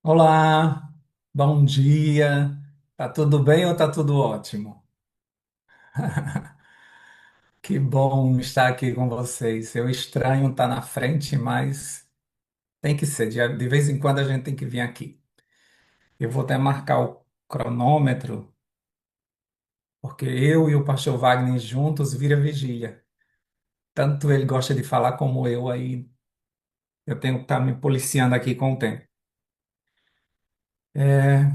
Olá, bom dia. Tá tudo bem ou tá tudo ótimo? Que bom estar aqui com vocês. Eu estranho estar na frente, mas tem que ser. De vez em quando a gente tem que vir aqui. Eu vou até marcar o cronômetro, porque eu e o pastor Wagner juntos vira vigília. Tanto ele gosta de falar como eu, aí eu tenho que estar me policiando aqui com o tempo.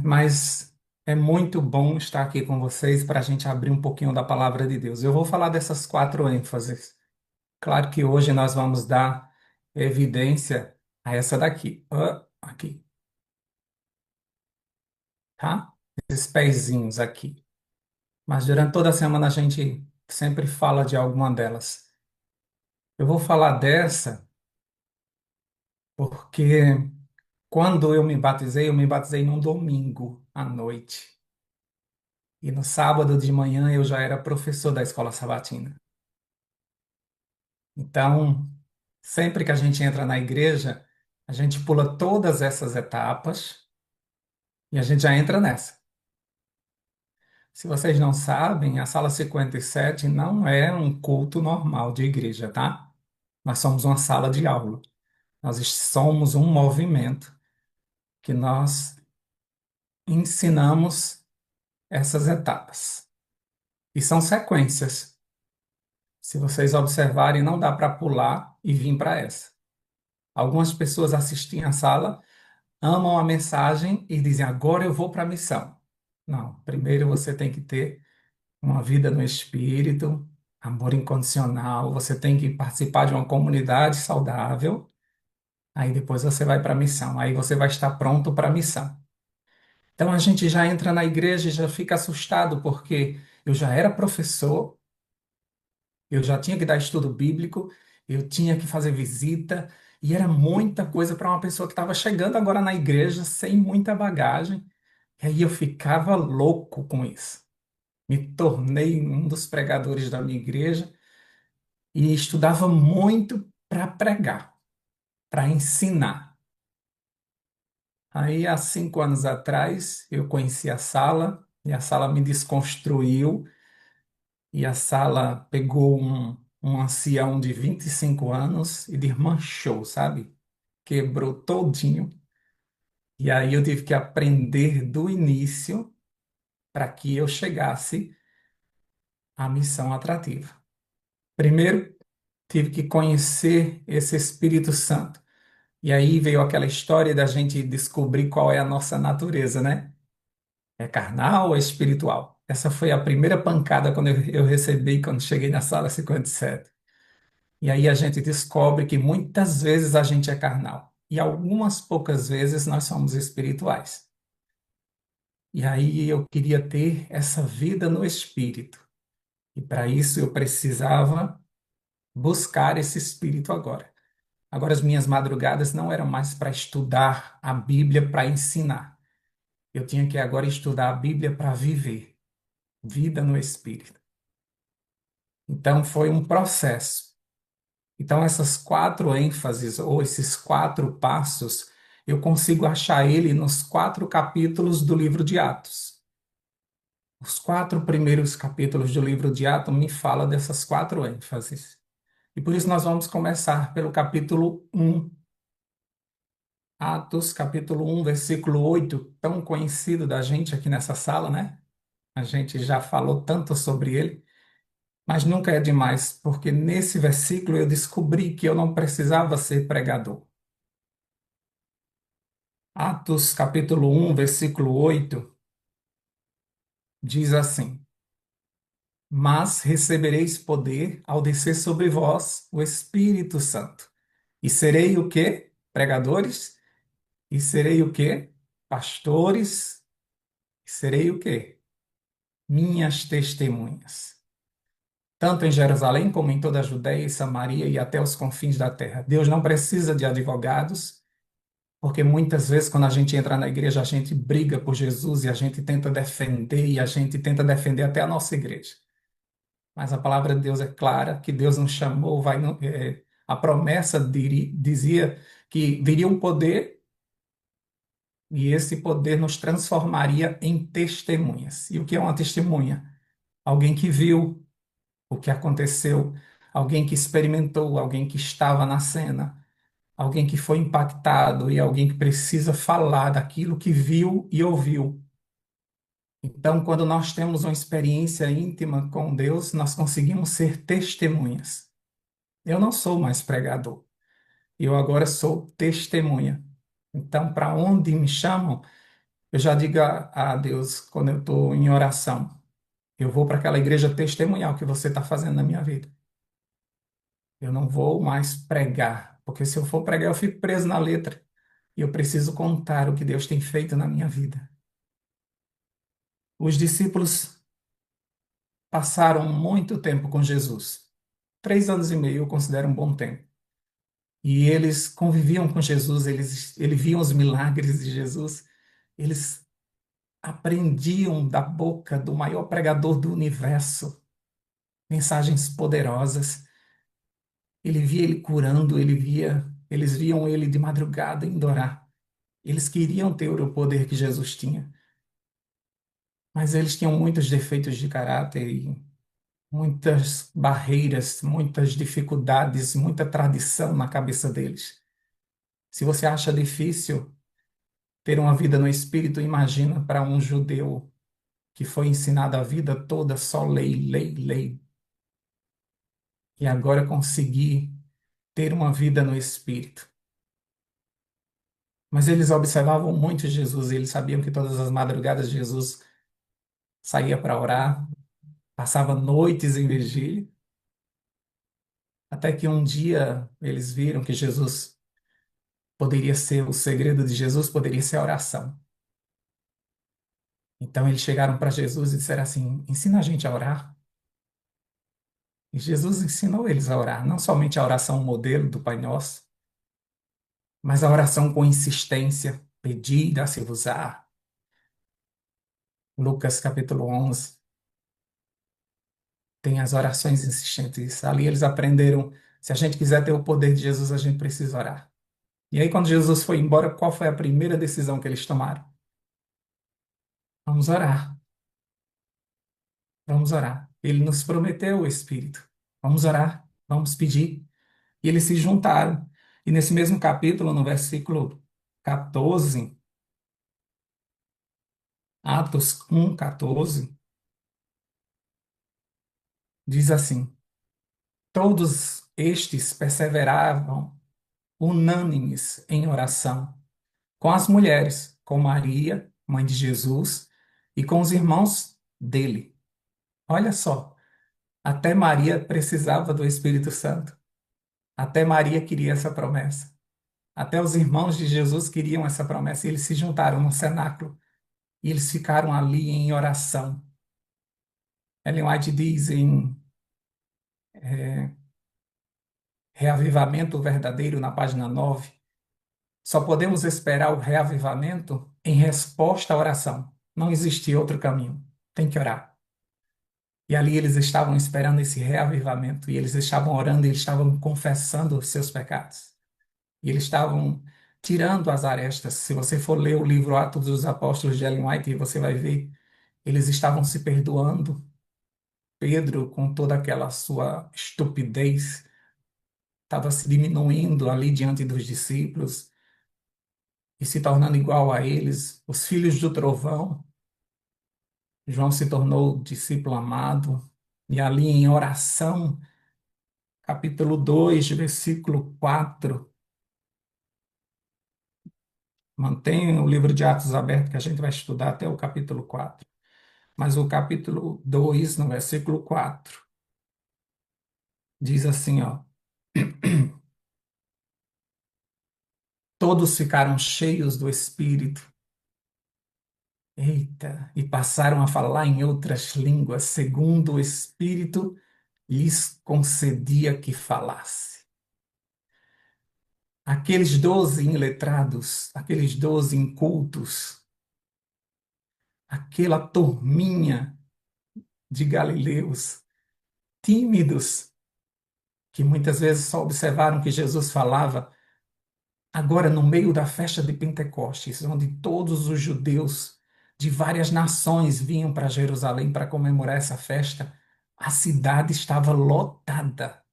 Mas é muito bom estar aqui com vocês para a gente abrir um pouquinho da palavra de Deus. Eu vou falar dessas quatro ênfases. Claro que hoje nós vamos dar evidência a essa daqui, aqui, tá? Esses pezinhos aqui. Mas durante toda a semana a gente sempre fala de alguma delas. Eu vou falar dessa porque quando eu me batizei num domingo à noite. E no sábado de manhã eu já era professor da escola sabatina. Então, sempre que a gente entra na igreja, a gente pula todas essas etapas e a gente já entra nessa. Se vocês não sabem, a Sala 57 não é um culto normal de igreja, tá? Nós somos uma sala de aula. Somos um movimento que nós ensinamos essas etapas. E são sequências. Se vocês observarem, não dá para pular e vir para essa. Algumas pessoas assistem à sala, amam a mensagem e dizem: agora eu vou para a missão. Não, primeiro você tem que ter uma vida no espírito, amor incondicional, você tem que participar de uma comunidade saudável, aí depois você vai para a missão, aí você vai estar pronto para a missão. Então a gente já entra na igreja e já fica assustado, porque eu já era professor, eu já tinha que dar estudo bíblico, eu tinha que fazer visita, e era muita coisa para uma pessoa que estava chegando agora na igreja sem muita bagagem, e aí eu ficava louco com isso. Me tornei um dos pregadores da minha igreja e estudava muito para pregar, para ensinar. Aí, há 5 anos atrás, eu conheci a sala e a sala me desconstruiu e a sala pegou um ancião de 25 anos e desmanchou, sabe? Quebrou todinho. E aí eu tive que aprender do início para que eu chegasse à missão atrativa. Primeiro, tive que conhecer esse Espírito Santo. E aí veio aquela história da gente descobrir qual é a nossa natureza, né? É carnal ou é espiritual? Essa foi a primeira pancada quando eu recebi quando cheguei na sala 57. E aí a gente descobre que muitas vezes a gente é carnal e algumas poucas vezes nós somos espirituais. E aí eu queria ter essa vida no espírito. E para isso eu precisava buscar esse espírito agora. Agora, as minhas madrugadas não eram mais para estudar a Bíblia para ensinar. Eu tinha que agora estudar a Bíblia para viver, vida no Espírito. Então, foi um processo. Então, essas quatro ênfases, ou esses quatro passos, eu consigo achar ele nos quatro capítulos do livro de Atos. Os quatro primeiros capítulos do livro de Atos me falam dessas quatro ênfases. E por isso nós vamos começar pelo capítulo 1. Atos, capítulo 1, versículo 8, tão conhecido da gente aqui nessa sala, né? A gente já falou tanto sobre ele, mas nunca é demais, porque nesse versículo eu descobri que eu não precisava ser pregador. Atos, capítulo 1, versículo 8, diz assim: Mas recebereis poder ao descer sobre vós o Espírito Santo. E serei o quê? Pregadores? E serei o quê? Pastores? E serei o quê? Minhas testemunhas, tanto em Jerusalém como em toda a Judéia e Samaria e até os confins da terra. Deus não precisa de advogados, porque muitas vezes quando a gente entra na igreja, a gente briga por Jesus e a gente tenta defender e a gente tenta defender até a nossa igreja. Mas a palavra de Deus é clara, que Deus nos chamou, a promessa dizia que viria um poder E esse poder nos transformaria em testemunhas. E o que é uma testemunha? Alguém que viu o que aconteceu, alguém que experimentou, alguém que estava na cena, alguém que foi impactado e alguém que precisa falar daquilo que viu e ouviu. Então, quando nós temos uma experiência íntima com Deus, nós conseguimos ser testemunhas. Eu não sou mais pregador, eu agora sou testemunha. Então, para onde me chamam, eu já digo a Deus quando eu estou em oração. Eu vou para aquela igreja testemunhar o que você está fazendo na minha vida. Eu não vou mais pregar, porque se eu for pregar, eu fico preso na letra. E eu preciso contar o que Deus tem feito na minha vida. Os discípulos passaram muito tempo com Jesus. 3 anos e meio eu considero um bom tempo. E eles conviviam com Jesus, eles viam os milagres de Jesus, eles aprendiam da boca do maior pregador do universo mensagens poderosas. Ele via ele curando, eles viam ele de madrugada indo orar. Eles queriam ter o poder que Jesus tinha, mas eles tinham muitos defeitos de caráter e muitas barreiras, muitas dificuldades, muita tradição na cabeça deles. Se você acha difícil ter uma vida no Espírito, imagina para um judeu que foi ensinado a vida toda só lei, lei, lei, e agora conseguir ter uma vida no Espírito. Mas eles observavam muito Jesus, e eles sabiam que todas as madrugadas Jesus saía para orar, passava noites em vigília, até que um dia eles viram que Jesus poderia ser, o segredo de Jesus poderia ser a oração. Então eles chegaram para Jesus e disseram assim: ensina a gente a orar. E Jesus ensinou eles a orar, não somente a oração modelo do Pai Nosso, mas a oração com insistência, pedi, dá-se-vos-á. Lucas capítulo 11 tem as orações insistentes. Ali eles aprenderam, se a gente quiser ter o poder de Jesus, a gente precisa orar. E aí quando Jesus foi embora, qual foi a primeira decisão que eles tomaram? Vamos orar, vamos orar. Ele nos prometeu o Espírito. Vamos orar, vamos pedir. E eles se juntaram. E nesse mesmo capítulo, no versículo 14, Atos 1:14, diz assim: todos estes perseveravam unânimes em oração, com as mulheres, com Maria, mãe de Jesus, e com os irmãos dele. Olha só, até Maria precisava do Espírito Santo. Até Maria queria essa promessa. Até os irmãos de Jesus queriam essa promessa. E eles se juntaram no cenáculo e eles ficaram ali em oração. Ellen White diz em Reavivamento Verdadeiro, na página 9, só podemos esperar o reavivamento em resposta à oração. Não existe outro caminho. Tem que orar. E ali eles estavam esperando esse reavivamento, e eles estavam orando, e eles estavam confessando os seus pecados. E eles estavam tirando as arestas. Se você for ler o livro Atos dos Apóstolos de Ellen White, você vai ver, eles estavam se perdoando. Pedro, com toda aquela sua estupidez, estava se diminuindo ali diante dos discípulos e se tornando igual a eles. Os filhos do trovão, João se tornou discípulo amado, e ali em oração, capítulo 2, versículo 4, mantém o livro de Atos aberto, que a gente vai estudar até o capítulo 4. Mas o capítulo 2, no versículo 4, diz assim, ó: todos ficaram cheios do Espírito. Eita, e passaram a falar em outras línguas, segundo o Espírito lhes concedia que falasse. Aqueles 12 iletrados, aqueles 12 incultos, aquela turminha de galileus, tímidos, que muitas vezes só observaram que Jesus falava, Agora, no meio da festa de Pentecostes, onde todos os judeus de várias nações vinham para Jerusalém para comemorar essa festa, a cidade estava lotada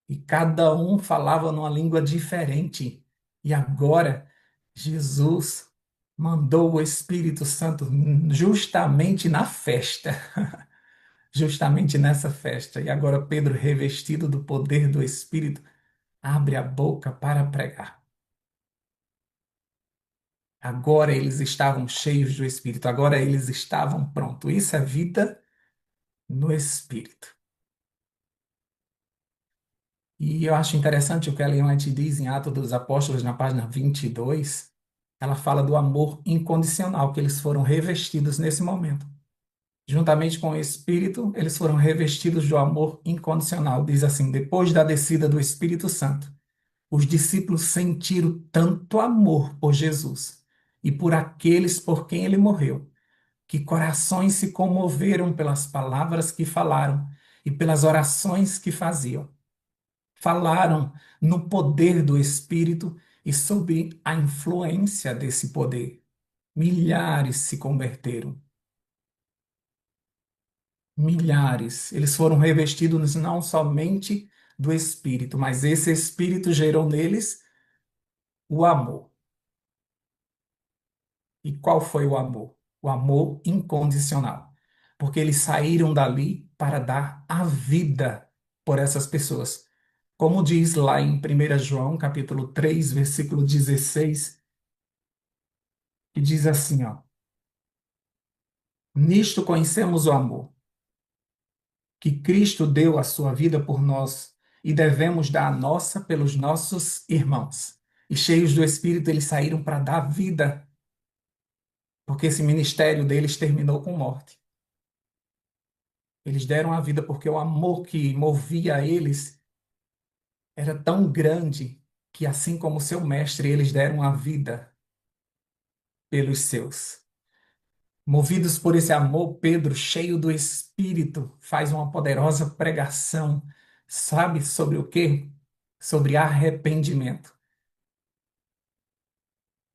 e cada um falava numa língua diferente. E agora, Jesus mandou o Espírito Santo justamente na festa, justamente nessa festa. E agora, Pedro, revestido do poder do Espírito, abre a boca para pregar. Agora eles estavam cheios do Espírito, agora eles estavam prontos. Isso é vida no Espírito. E eu acho interessante o que a Ellen White diz em Atos dos Apóstolos, na página 22. Ela fala do amor incondicional que eles foram revestidos nesse momento. Juntamente com o Espírito, eles foram revestidos do amor incondicional. Diz assim: depois da descida do Espírito Santo, os discípulos sentiram tanto amor por Jesus e por aqueles por quem ele morreu que corações se comoveram pelas palavras que falaram e pelas orações que faziam. Falaram no poder do Espírito e sob a influência desse poder. Milhares se converteram. Milhares. Eles foram revestidos não somente do Espírito, mas esse Espírito gerou neles o amor. E qual foi o amor? O amor incondicional. Porque eles saíram dali para dar a vida por essas pessoas. Como diz lá em 1 João, capítulo 3, versículo 16, que diz assim, ó: nisto conhecemos o amor, que Cristo deu a sua vida por nós e devemos dar a nossa pelos nossos irmãos. E cheios do Espírito, eles saíram para dar vida, porque esse ministério deles terminou com morte. Eles deram a vida porque o amor que movia eles era tão grande que, assim como seu mestre, eles deram a vida pelos seus. Movidos por esse amor, Pedro, cheio do Espírito, faz uma poderosa pregação. Sabe sobre o quê? Sobre arrependimento.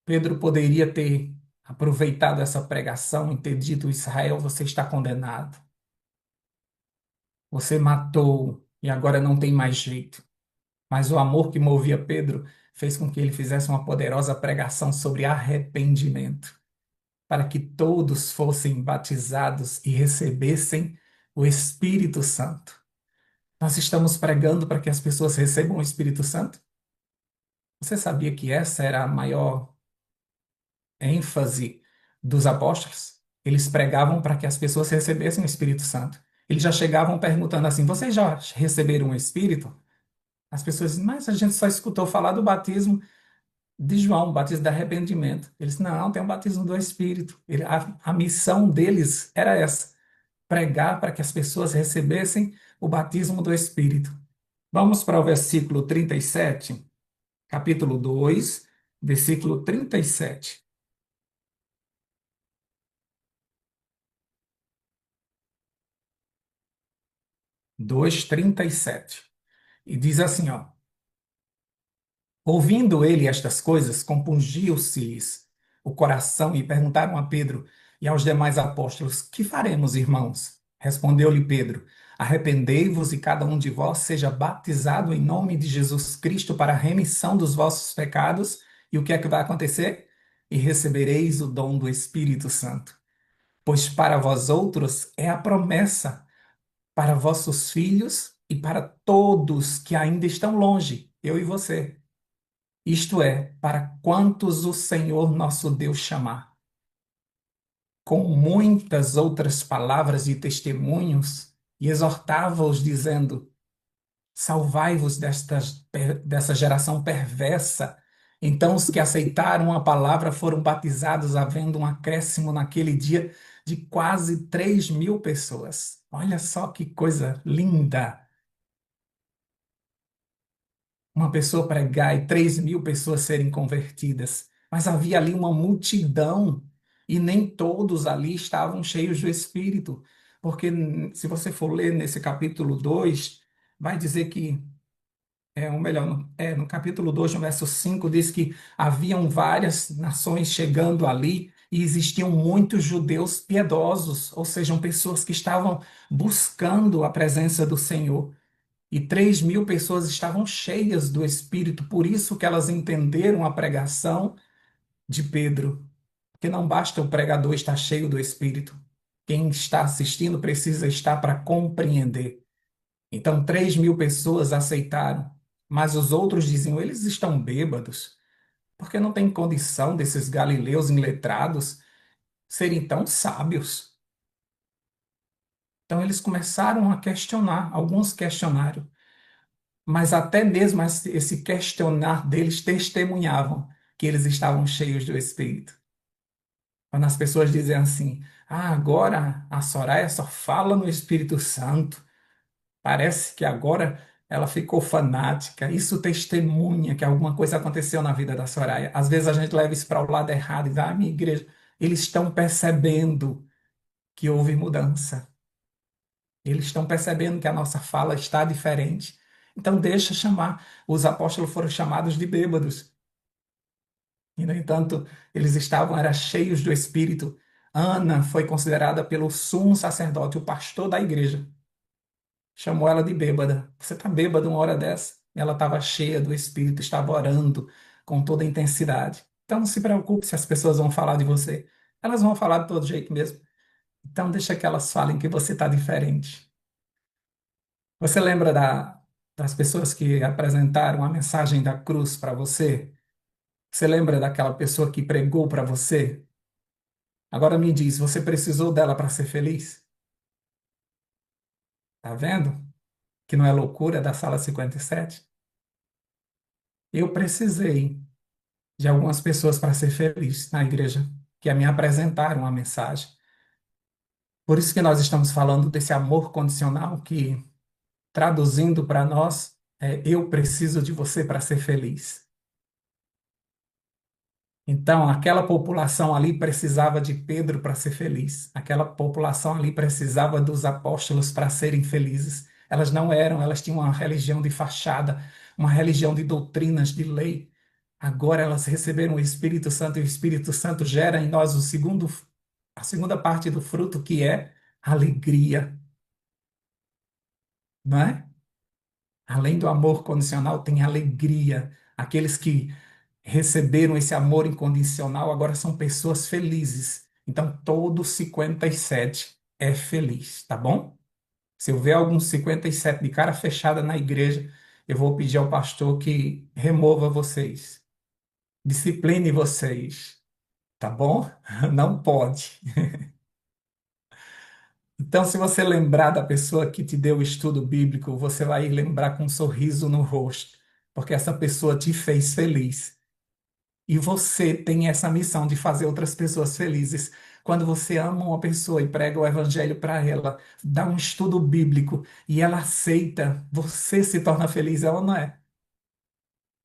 Pedro poderia ter aproveitado essa pregação e ter dito: Israel, você está condenado. Você matou e agora não tem mais jeito. Mas o amor que movia Pedro fez com que ele fizesse uma poderosa pregação sobre arrependimento, para que todos fossem batizados e recebessem o Espírito Santo. Nós estamos pregando para que as pessoas recebam o Espírito Santo? Você sabia que essa era a maior ênfase dos apóstolos? Eles pregavam para que as pessoas recebessem o Espírito Santo. Eles já chegavam perguntando assim: vocês já receberam o Espírito? As pessoas dizem: mas a gente só escutou falar do batismo de João, o batismo de arrependimento. Eles: não, tem um batismo do Espírito. A missão deles era essa: pregar para que as pessoas recebessem o batismo do Espírito. Vamos para o versículo 37, capítulo 2, versículo 37. 2:37. E diz assim, ó: ouvindo ele estas coisas, compungiu-se-lhes o coração e perguntaram a Pedro e aos demais apóstolos: que faremos, irmãos? Respondeu-lhe Pedro: arrependei-vos e cada um de vós seja batizado em nome de Jesus Cristo para a remissão dos vossos pecados. E o que é que vai acontecer? E recebereis o dom do Espírito Santo. Pois para vós outros é a promessa, para vossos filhos e para todos que ainda estão longe, eu e você. Isto é, para quantos o Senhor nosso Deus chamar. Com muitas outras palavras e testemunhos, e exortava-os, dizendo: salvai-vos dessa geração perversa. Então, os que aceitaram a palavra foram batizados, havendo um acréscimo naquele dia de quase 3.000 pessoas. Olha só que coisa linda! Uma pessoa pregar e 3.000 pessoas serem convertidas. Mas havia ali uma multidão e nem todos ali estavam cheios do Espírito. Porque se você for ler nesse capítulo 2, vai dizer que ou melhor, no capítulo 2 no verso 5 diz que haviam várias nações chegando ali e existiam muitos judeus piedosos, ou sejam, pessoas que estavam buscando a presença do Senhor. E 3.000 pessoas estavam cheias do Espírito, por isso que elas entenderam a pregação de Pedro. Porque não basta o pregador estar cheio do Espírito. Quem está assistindo precisa estar para compreender. Então, 3.000 pessoas aceitaram, mas os outros diziam: eles estão bêbados, porque não tem condição desses galileus iletrados serem tão sábios. Então, eles começaram a questionar, alguns questionaram, mas até mesmo esse questionar deles testemunhavam que eles estavam cheios do Espírito. Quando as pessoas dizem assim: agora a Soraya só fala no Espírito Santo. Parece que agora ela ficou fanática. Isso testemunha que alguma coisa aconteceu na vida da Soraya. Às vezes a gente leva isso para o lado errado e diz: minha igreja, eles estão percebendo que houve mudança. Eles estão percebendo que a nossa fala está diferente. Então deixa chamar. Os apóstolos foram chamados de bêbados. E, no entanto, eles eram cheios do Espírito. Ana foi considerada pelo sumo sacerdote, o pastor da igreja. Chamou ela de bêbada. Você está bêbada uma hora dessa? Ela estava cheia do Espírito, estava orando com toda a intensidade. Então não se preocupe se as pessoas vão falar de você. Elas vão falar de todo jeito mesmo. Então deixa que elas falem que você está diferente. Você lembra das pessoas que apresentaram a mensagem da cruz para você? Você lembra daquela pessoa que pregou para você? Agora me diz, você precisou dela para ser feliz? Tá vendo? Que não é loucura da sala 57? Eu precisei de algumas pessoas para ser feliz na igreja, que me apresentaram a mensagem. Por isso que nós estamos falando desse amor condicional que, traduzindo para nós, eu preciso de você para ser feliz. Então, aquela população ali precisava de Pedro para ser feliz. Aquela população ali precisava dos apóstolos para serem felizes. Elas não eram, elas tinham uma religião de fachada, uma religião de doutrinas, de lei. Agora elas receberam o Espírito Santo e o Espírito Santo gera em nós a segunda parte do fruto, que é alegria, não é? Além do amor condicional, tem alegria. Aqueles que receberam esse amor incondicional agora são pessoas felizes. Então, todo 57 é feliz, tá bom? Se eu ver algum 57 de cara fechada na igreja, eu vou pedir ao pastor que remova vocês, discipline vocês, tá bom? Não pode. Então, se você lembrar da pessoa que te deu o estudo bíblico, você vai lembrar com um sorriso no rosto, porque essa pessoa te fez feliz. E você tem essa missão de fazer outras pessoas felizes. Quando você ama uma pessoa e prega o evangelho para ela, dá um estudo bíblico e ela aceita, você se torna feliz, ela não é?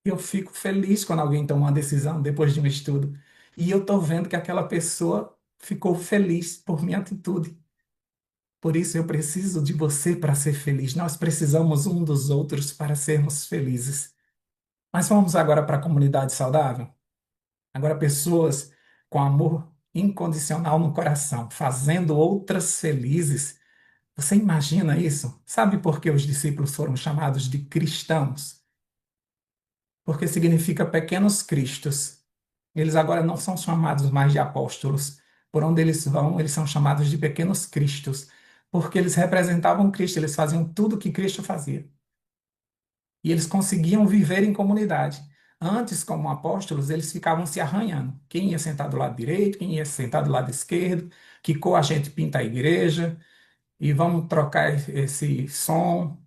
Eu fico feliz quando alguém toma uma decisão depois de um estudo. E eu estou vendo que aquela pessoa ficou feliz por minha atitude. Por isso eu preciso de você para ser feliz. Nós precisamos um dos outros para sermos felizes. Mas vamos agora para a comunidade saudável? Agora, pessoas com amor incondicional no coração, fazendo outras felizes. Você imagina isso? Sabe por que os discípulos foram chamados de cristãos? Porque significa pequenos cristos. Eles agora não são chamados mais de apóstolos. Por onde eles vão, eles são chamados de pequenos cristos, porque eles representavam Cristo, eles faziam tudo o que Cristo fazia. E eles conseguiam viver em comunidade. Antes, como apóstolos, eles ficavam se arranhando. Quem ia sentar do lado direito, quem ia sentar do lado esquerdo, que cor a gente pinta a igreja, e vamos trocar esse som,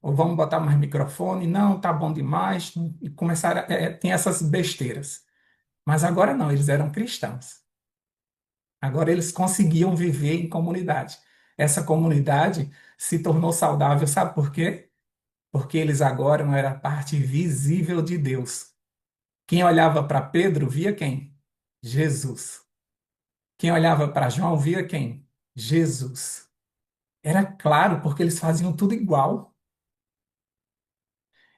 ou vamos botar mais microfone. Não, tá bom demais. E começaram, tem essas besteiras. Mas agora não, eles eram cristãos. Agora eles conseguiam viver em comunidade. Essa comunidade se tornou saudável, sabe por quê? Porque eles agora não eram parte visível de Deus. Quem olhava para Pedro via quem? Jesus. Quem olhava para João via quem? Jesus. Era claro, porque eles faziam tudo igual.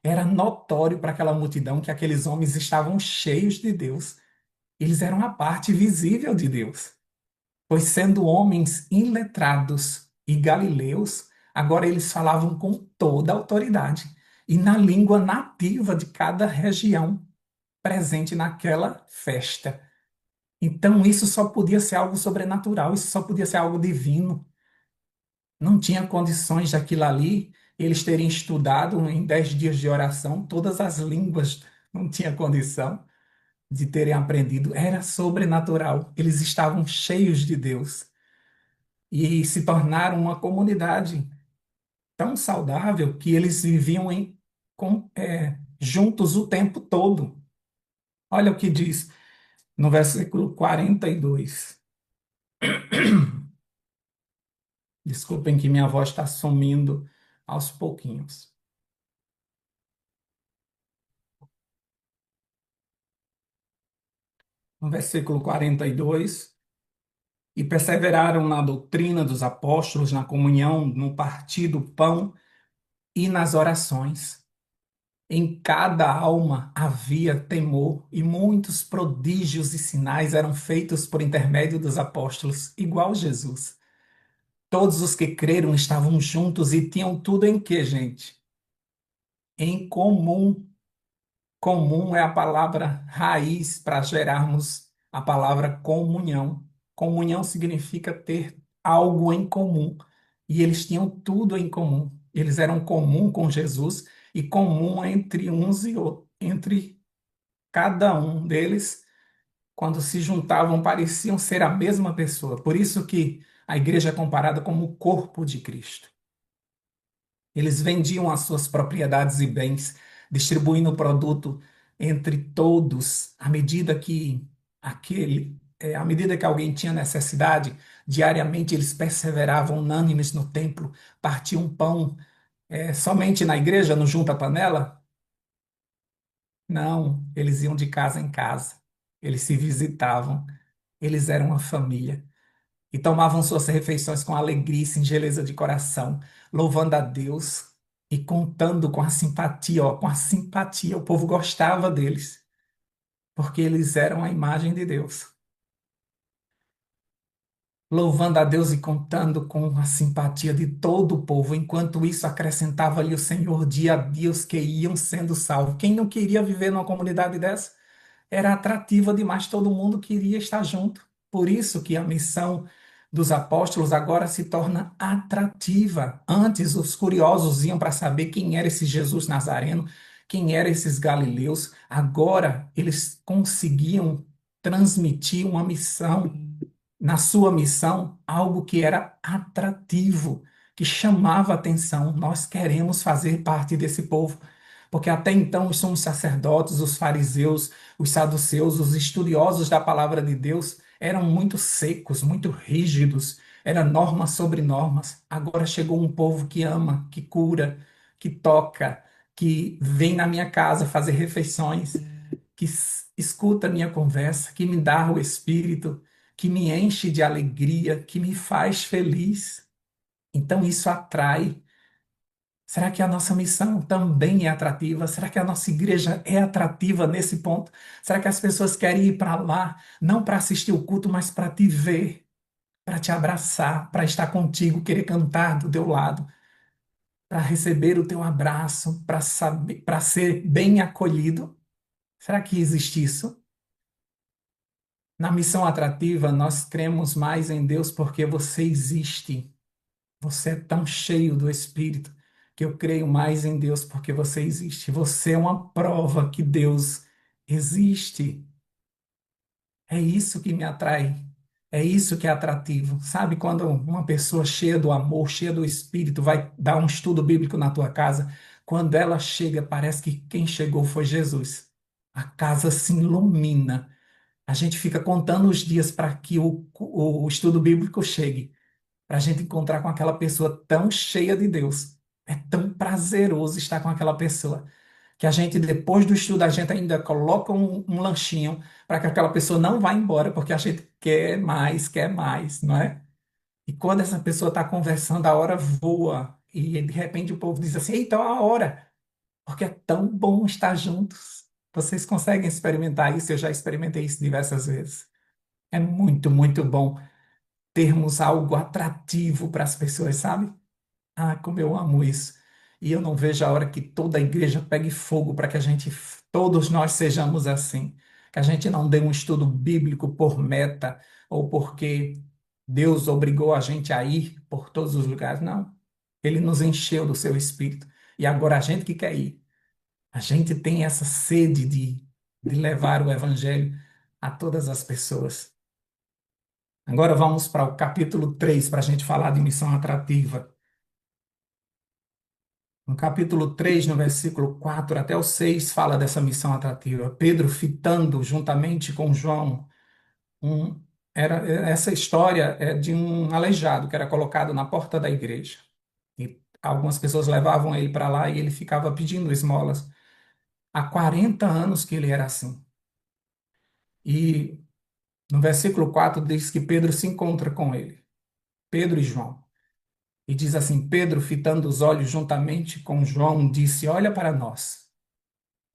Era notório para aquela multidão que aqueles homens estavam cheios de Deus. Eles eram a parte visível de Deus. Pois sendo homens iletrados e galileus, agora eles falavam com toda a autoridade e na língua nativa de cada região presente naquela festa. Então isso só podia ser algo sobrenatural, isso só podia ser algo divino. Não tinha condições daquilo ali, eles terem estudado em 10 dias de oração todas as línguas, não tinha condição de terem aprendido, era sobrenatural. Eles estavam cheios de Deus e se tornaram uma comunidade tão saudável que eles viviam juntos o tempo todo. Olha o que diz no versículo 42. Desculpem que minha voz está sumindo aos pouquinhos. No versículo 42, e perseveraram na doutrina dos apóstolos, na comunhão, no partir do pão e nas orações. Em cada alma havia temor, e muitos prodígios e sinais eram feitos por intermédio dos apóstolos, igual Jesus. Todos os que creram estavam juntos e tinham tudo em quê, gente? Em comum. Comum é a palavra raiz para gerarmos a palavra comunhão. Comunhão significa ter algo em comum. E eles tinham tudo em comum. Eles eram comum com Jesus e comum entre uns e outros, entre cada um deles, quando se juntavam, pareciam ser a mesma pessoa. Por isso que a igreja é comparada como o corpo de Cristo. Eles vendiam as suas propriedades e bens, distribuindo o produto entre todos, à medida que alguém tinha necessidade, diariamente eles perseveravam unânimes no templo, partiam pão, somente na igreja, no junta-panela? Não, eles iam de casa em casa, eles se visitavam, eles eram uma família e tomavam suas refeições com alegria e singeleza de coração, louvando a Deus e contando com a simpatia, ó, com a simpatia. O povo gostava deles, porque eles eram a imagem de Deus. Louvando a Deus e contando com a simpatia de todo o povo. Enquanto isso, acrescentava-lhe o Senhor dia a dia os que iam sendo salvos. Quem não queria viver numa comunidade dessa? Era atrativa demais, todo mundo queria estar junto. Por isso que a missão dos apóstolos agora se torna atrativa. Antes, os curiosos iam para saber quem era esse Jesus Nazareno, quem eram esses galileus. Agora, eles conseguiam transmitir uma missão, na sua missão, algo que era atrativo, que chamava atenção. Nós queremos fazer parte desse povo. Porque até então os sumos sacerdotes, os fariseus, os saduceus, os estudiosos da palavra de Deus eram muito secos, muito rígidos, era normas sobre normas. Agora chegou um povo que ama, que cura, que toca, que vem na minha casa fazer refeições, que escuta a minha conversa, que me dá o espírito, que me enche de alegria, que me faz feliz. Então isso atrai. Será que a nossa missão também é atrativa? Será que a nossa igreja é atrativa nesse ponto? Será que as pessoas querem ir para lá, não para assistir o culto, mas para te ver, para te abraçar, para estar contigo, querer cantar do teu lado, para receber o teu abraço, para saber, para ser bem acolhido? Será que existe isso? Na missão atrativa, nós cremos mais em Deus porque você existe. Você é tão cheio do Espírito que eu creio mais em Deus porque você existe. Você é uma prova que Deus existe. É isso que me atrai. É isso que é atrativo. Sabe quando uma pessoa cheia do amor, cheia do Espírito, vai dar um estudo bíblico na tua casa? Quando ela chega, parece que quem chegou foi Jesus. A casa se ilumina. A gente fica contando os dias para que o estudo bíblico chegue, para a gente encontrar com aquela pessoa tão cheia de Deus. É tão prazeroso estar com aquela pessoa, que a gente, depois do estudo, a gente ainda coloca um lanchinho para que aquela pessoa não vá embora, porque a gente quer mais, não é? E quando essa pessoa está conversando, a hora voa, e de repente o povo diz assim: eita, a hora! porque é tão bom estar juntos. Vocês conseguem experimentar isso? Eu já experimentei isso diversas vezes. É muito, muito bom termos algo atrativo para as pessoas, sabe? Ah, como eu amo isso. E eu não vejo a hora que toda a igreja pegue fogo para que a gente, todos nós sejamos assim. Que a gente não dê um estudo bíblico por meta ou porque Deus obrigou a gente a ir por todos os lugares. Não. Ele nos encheu do seu espírito. E agora a gente que quer ir. A gente tem essa sede de levar o evangelho a todas as pessoas. Agora vamos para o capítulo 3 para a gente falar de missão atrativa. No capítulo 3 no versículo 4 até o 6 fala dessa missão atrativa. Pedro fitando juntamente com João um, essa história é de um aleijado que era colocado na porta da igreja. E algumas pessoas levavam ele para lá e ele ficava pedindo esmolas. Há 40 anos que ele era assim. E no versículo 4 diz que Pedro se encontra com ele, Pedro e João. E diz assim: Pedro, fitando os olhos juntamente com João, disse: Olha para nós.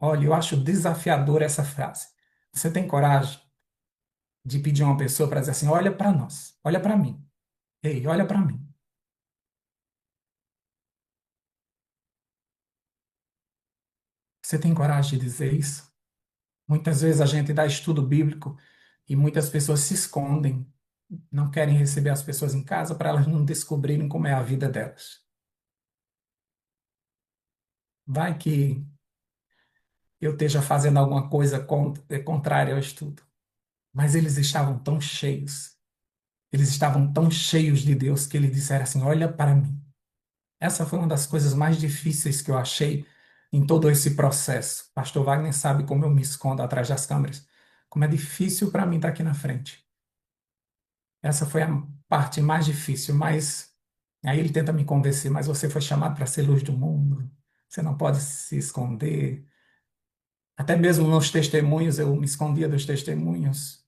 Olha, eu acho desafiador essa frase. Você tem coragem de pedir a uma pessoa para dizer assim: olha para nós, olha para mim. Ei, olha para mim. Você tem coragem de dizer isso? Muitas vezes a gente dá estudo bíblico e muitas pessoas se escondem, não querem receber as pessoas em casa para elas não descobrirem como é a vida delas. Vai que eu esteja fazendo alguma coisa contrária ao estudo. Mas eles estavam tão cheios, eles estavam tão cheios de Deus que eles disseram assim: olha para mim. Essa foi uma das coisas mais difíceis que eu achei em todo esse processo. Pastor Wagner sabe como eu me escondo atrás das câmeras, como é difícil para mim estar aqui na frente. Essa foi a parte mais difícil, mas aí ele tenta me convencer, mas você foi chamado para ser luz do mundo, você não pode se esconder. Até mesmo nos testemunhos, eu me escondia dos testemunhos,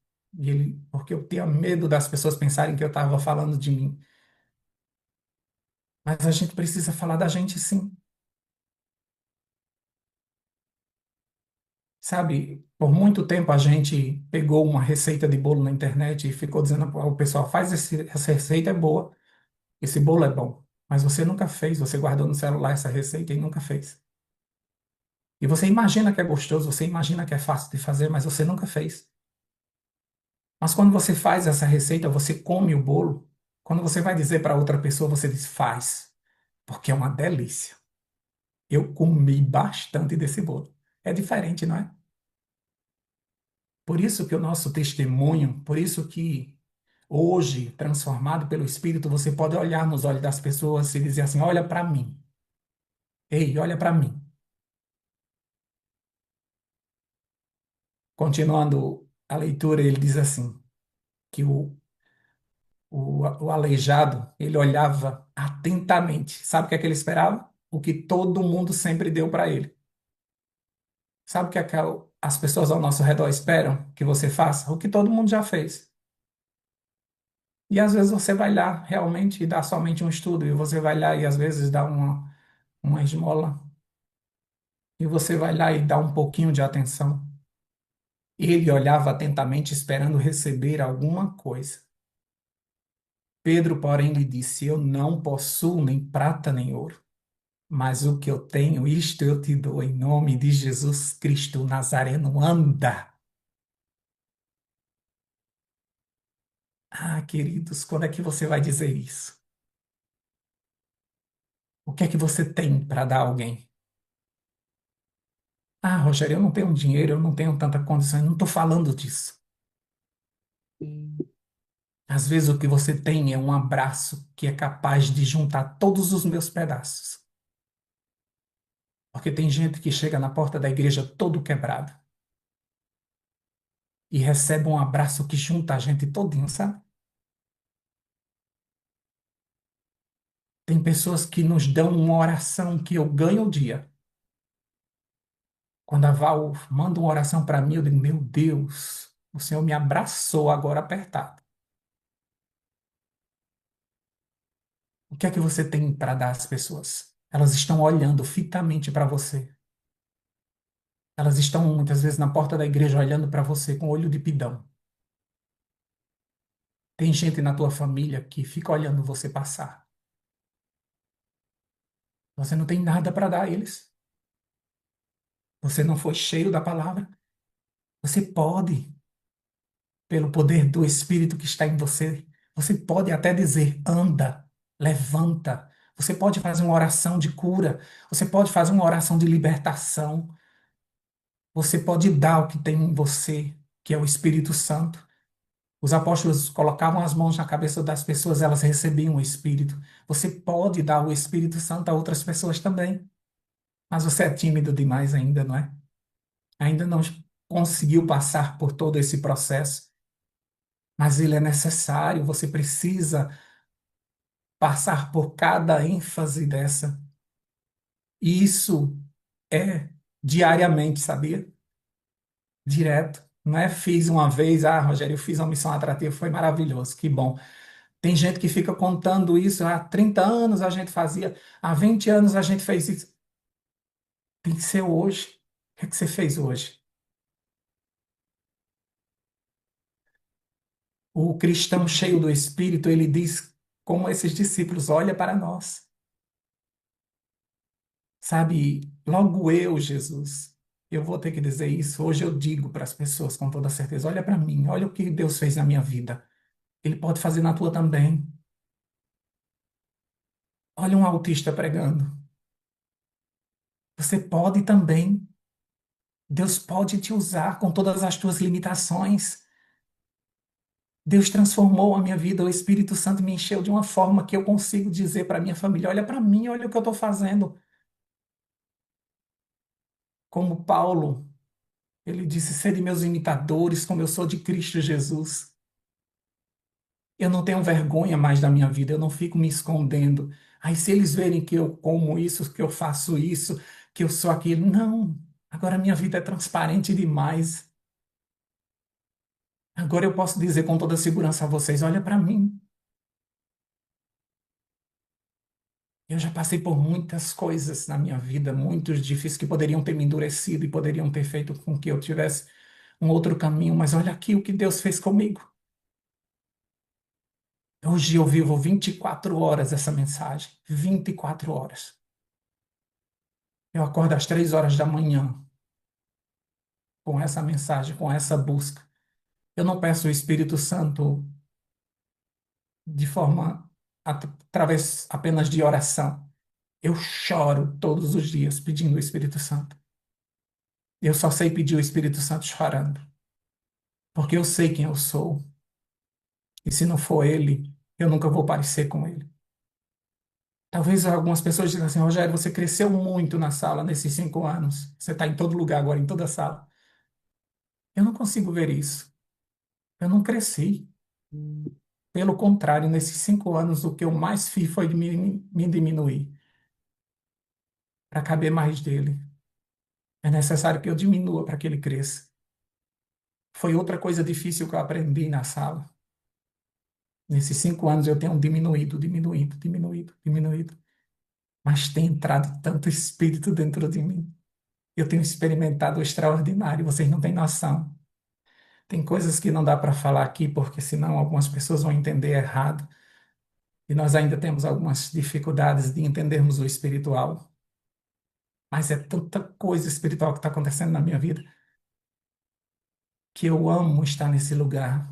porque eu tinha medo das pessoas pensarem que eu estava falando de mim. Mas a gente precisa falar da gente sim. Sabe, por muito tempo a gente pegou uma receita de bolo na internet e ficou dizendo ao pessoal, essa receita é boa, esse bolo é bom. Mas você nunca fez, você guardou no celular essa receita e nunca fez. E você imagina que é gostoso, você imagina que é fácil de fazer, mas você nunca fez. Mas quando você faz essa receita, você come o bolo. Quando você vai dizer para outra pessoa, você diz, faz, porque é uma delícia. Eu comi bastante desse bolo. É diferente, não é? Por isso que o nosso testemunho, por isso que hoje, transformado pelo Espírito, você pode olhar nos olhos das pessoas e dizer assim: olha para mim. Ei, olha para mim. Continuando a leitura, ele diz assim: que o aleijado, ele olhava atentamente. Sabe o que é que ele esperava? O que todo mundo sempre deu para ele. Sabe o que é que as pessoas ao nosso redor esperam que você faça? O que todo mundo já fez. E às vezes você vai lá realmente e dá somente um estudo, e você vai lá e às vezes dá uma esmola, e você vai lá e dá um pouquinho de atenção. Ele olhava atentamente, esperando receber alguma coisa. Pedro, porém, lhe disse: Eu não possuo nem prata nem ouro, mas o que eu tenho, isto eu te dou em nome de Jesus Cristo o Nazareno. Anda! Ah, queridos, quando é que você vai dizer isso? O que é que você tem para dar a alguém? Ah, Rogério, eu não tenho dinheiro, eu não tenho tanta condição, eu não estou falando disso. Às vezes o que você tem é um abraço que é capaz de juntar todos os meus pedaços. Porque tem gente que chega na porta da igreja todo quebrado e recebe um abraço que junta a gente todinho, sabe? Tem pessoas que nos dão uma oração que eu ganho o dia. Quando a Val manda uma oração para mim, eu digo, meu Deus, o Senhor me abraçou agora apertado. O que é que você tem para dar às pessoas? Elas estão olhando fitamente para você. Elas estão muitas vezes na porta da igreja olhando para você com olho de pidão. Tem gente na tua família que fica olhando você passar. Você não tem nada para dar a eles. Você não foi cheio da palavra. Você pode, pelo poder do Espírito que está em você, você pode até dizer: anda, levanta. Você pode fazer uma oração de cura. Você pode fazer uma oração de libertação. Você pode dar o que tem em você, que é o Espírito Santo. Os apóstolos colocavam as mãos na cabeça das pessoas, elas recebiam o Espírito. Você pode dar o Espírito Santo a outras pessoas também, mas você é tímido demais ainda, não é? Ainda não conseguiu passar por todo esse processo, mas ele é necessário, você precisa passar por cada ênfase dessa. E isso é diariamente, sabia? Direto. Não é fiz uma vez, Rogério, eu fiz uma missão atrativa, foi maravilhoso, que bom. Tem gente que fica contando isso, há 30 anos a gente fazia, há 20 anos a gente fez isso. Tem que ser hoje. O que é que você fez hoje? O cristão cheio do Espírito, ele diz, como esses discípulos, olha para nós. Sabe, logo eu, Jesus, eu vou ter que dizer isso. Hoje eu digo para as pessoas com toda certeza, olha para mim, olha o que Deus fez na minha vida. Ele pode fazer na tua também. Olha um autista pregando. Você pode também. Deus pode te usar com todas as tuas limitações. Deus transformou a minha vida, o Espírito Santo me encheu de uma forma que eu consigo dizer para minha família: olha para mim, olha o que eu estou fazendo. Como Paulo, ele disse: sede meus imitadores, como eu sou de Cristo Jesus. Eu não tenho vergonha mais da minha vida, eu não fico me escondendo. Aí, se eles verem que eu como isso, que eu faço isso, que eu sou aquilo, não. Agora minha vida é transparente demais. Agora eu posso dizer com toda segurança a vocês: olha para mim. Eu já passei por muitas coisas na minha vida, muitos difíceis que poderiam ter me endurecido e poderiam ter feito com que eu tivesse um outro caminho, mas olha aqui o que Deus fez comigo. Hoje eu vivo 24 horas essa mensagem, 24 horas. Eu acordo às 3 horas da manhã com essa mensagem, com essa busca. Eu não peço o Espírito Santo de forma através apenas de oração. Eu choro todos os dias pedindo o Espírito Santo. Eu só sei pedir o Espírito Santo chorando, porque eu sei quem eu sou. E se não for ele, eu nunca vou parecer com ele. Talvez algumas pessoas digam assim: Rogério, você cresceu muito na sala nesses 5 anos. Você está em todo lugar agora, em toda sala. Eu não consigo ver isso. Eu não cresci. Pelo contrário, nesses 5 anos, o que eu mais fiz foi me diminuir para caber mais dele. É necessário que eu diminua para que ele cresça. Foi outra coisa difícil que eu aprendi na sala. Nesses 5 anos eu tenho diminuído, diminuído, diminuído, diminuído. Mas tem entrado tanto espírito dentro de mim. Eu tenho experimentado o extraordinário, vocês não têm noção. Tem coisas que não dá para falar aqui, porque senão algumas pessoas vão entender errado. E nós ainda temos algumas dificuldades de entendermos o espiritual. Mas é tanta coisa espiritual que está acontecendo na minha vida que eu amo estar nesse lugar.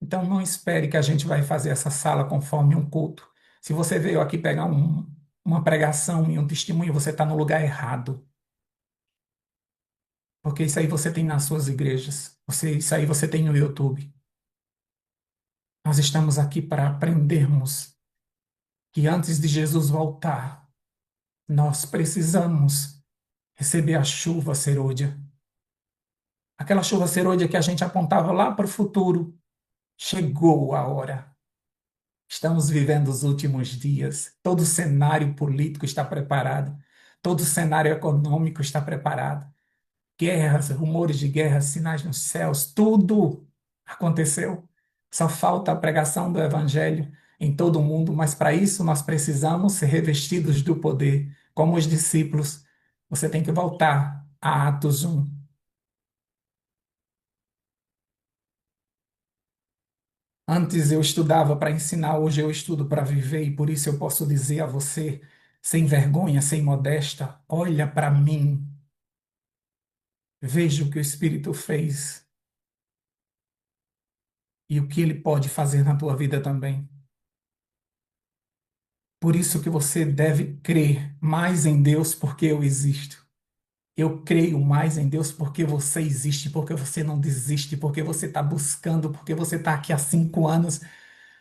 Então não espere que a gente vai fazer essa sala conforme um culto. Se você veio aqui pegar uma pregação e um testemunho, você está no lugar errado. Porque isso aí você tem nas suas igrejas. Isso aí você tem no YouTube. Nós estamos aqui para aprendermos que antes de Jesus voltar, nós precisamos receber a chuva serôdia. Aquela chuva serôdia que a gente apontava lá para o futuro. Chegou a hora. Estamos vivendo os últimos dias. Todo o cenário político está preparado. Todo o cenário econômico está preparado. Guerras, rumores de guerras, sinais nos céus, tudo aconteceu. Só falta a pregação do evangelho em todo o mundo, mas para isso nós precisamos ser revestidos do poder, como os discípulos. Você tem que voltar Atos 1. Antes eu estudava para ensinar, hoje eu estudo para viver, e por isso eu posso dizer a você, sem vergonha, sem modéstia, olha para mim, veja o que o Espírito fez e o que ele pode fazer na tua vida também. Por isso que você deve crer mais em Deus porque eu existo. Eu creio mais em Deus porque você existe, porque você não desiste, porque você está buscando, porque você está aqui há 5 anos.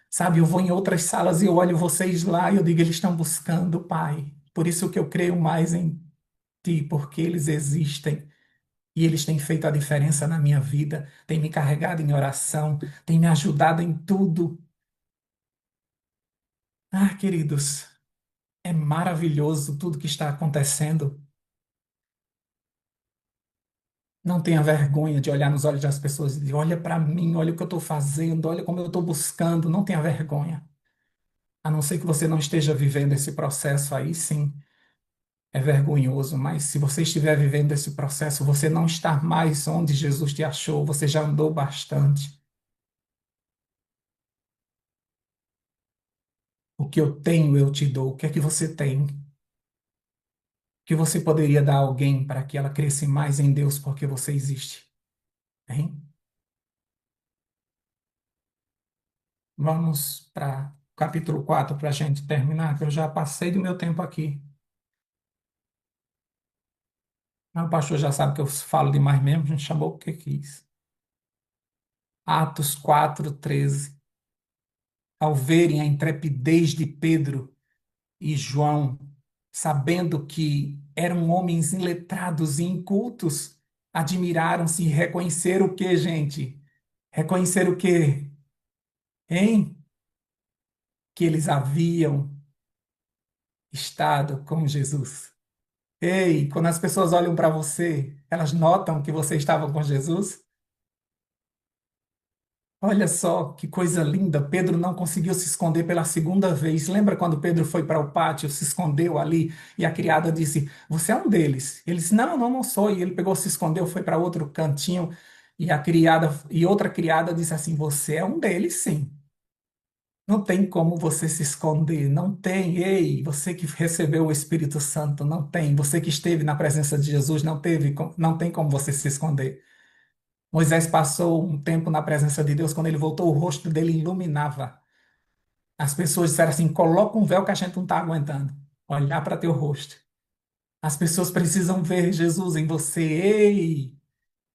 Sabe, eu vou em outras salas e eu olho vocês lá e eu digo, eles estão buscando, Pai. Por isso que eu creio mais em Ti, porque eles existem e eles têm feito a diferença na minha vida, têm me carregado em oração, têm me ajudado em tudo. Ah, queridos, é maravilhoso tudo que está acontecendo. Não tenha vergonha de olhar nos olhos das pessoas e dizer, olha para mim, olha o que eu estou fazendo, olha como eu estou buscando. Não tenha vergonha. A não ser que você não esteja vivendo esse processo aí, sim, é vergonhoso. Mas se você estiver vivendo esse processo, você não está mais onde Jesus te achou, você já andou bastante. O que eu tenho, eu te dou. O que é que você tem? O que você poderia dar a alguém para que ela cresça mais em Deus porque você existe? Hein? Vamos para capítulo 4 para a gente terminar, que eu já passei do meu tempo aqui. Mas o pastor já sabe que eu falo demais mesmo, a gente chamou porque quis. Atos 4:13. Ao verem a intrepidez de Pedro e João, sabendo que eram homens iletrados e incultos, admiraram-se e reconheceram o que, gente? Reconheceram o quê? Hein? Que eles haviam estado com Jesus. Ei, quando as pessoas olham para você, elas notam que você estava com Jesus? Olha só que coisa linda. Pedro não conseguiu se esconder pela segunda vez. Lembra quando Pedro foi para o pátio, se escondeu ali e a criada disse: Você é um deles? Ele disse: Não, não, não sou. E ele pegou, se escondeu, foi para outro cantinho e a criada e outra criada disse assim: Você é um deles, sim. Não tem como você se esconder, não tem. Ei, você que recebeu o Espírito Santo, não tem. Você que esteve na presença de Jesus, não teve, não tem como você se esconder. Moisés passou um tempo na presença de Deus, quando ele voltou, o rosto dele iluminava. As pessoas disseram assim: coloca um véu que a gente não está aguentando. Olhar para teu rosto. As pessoas precisam ver Jesus em você. Ei!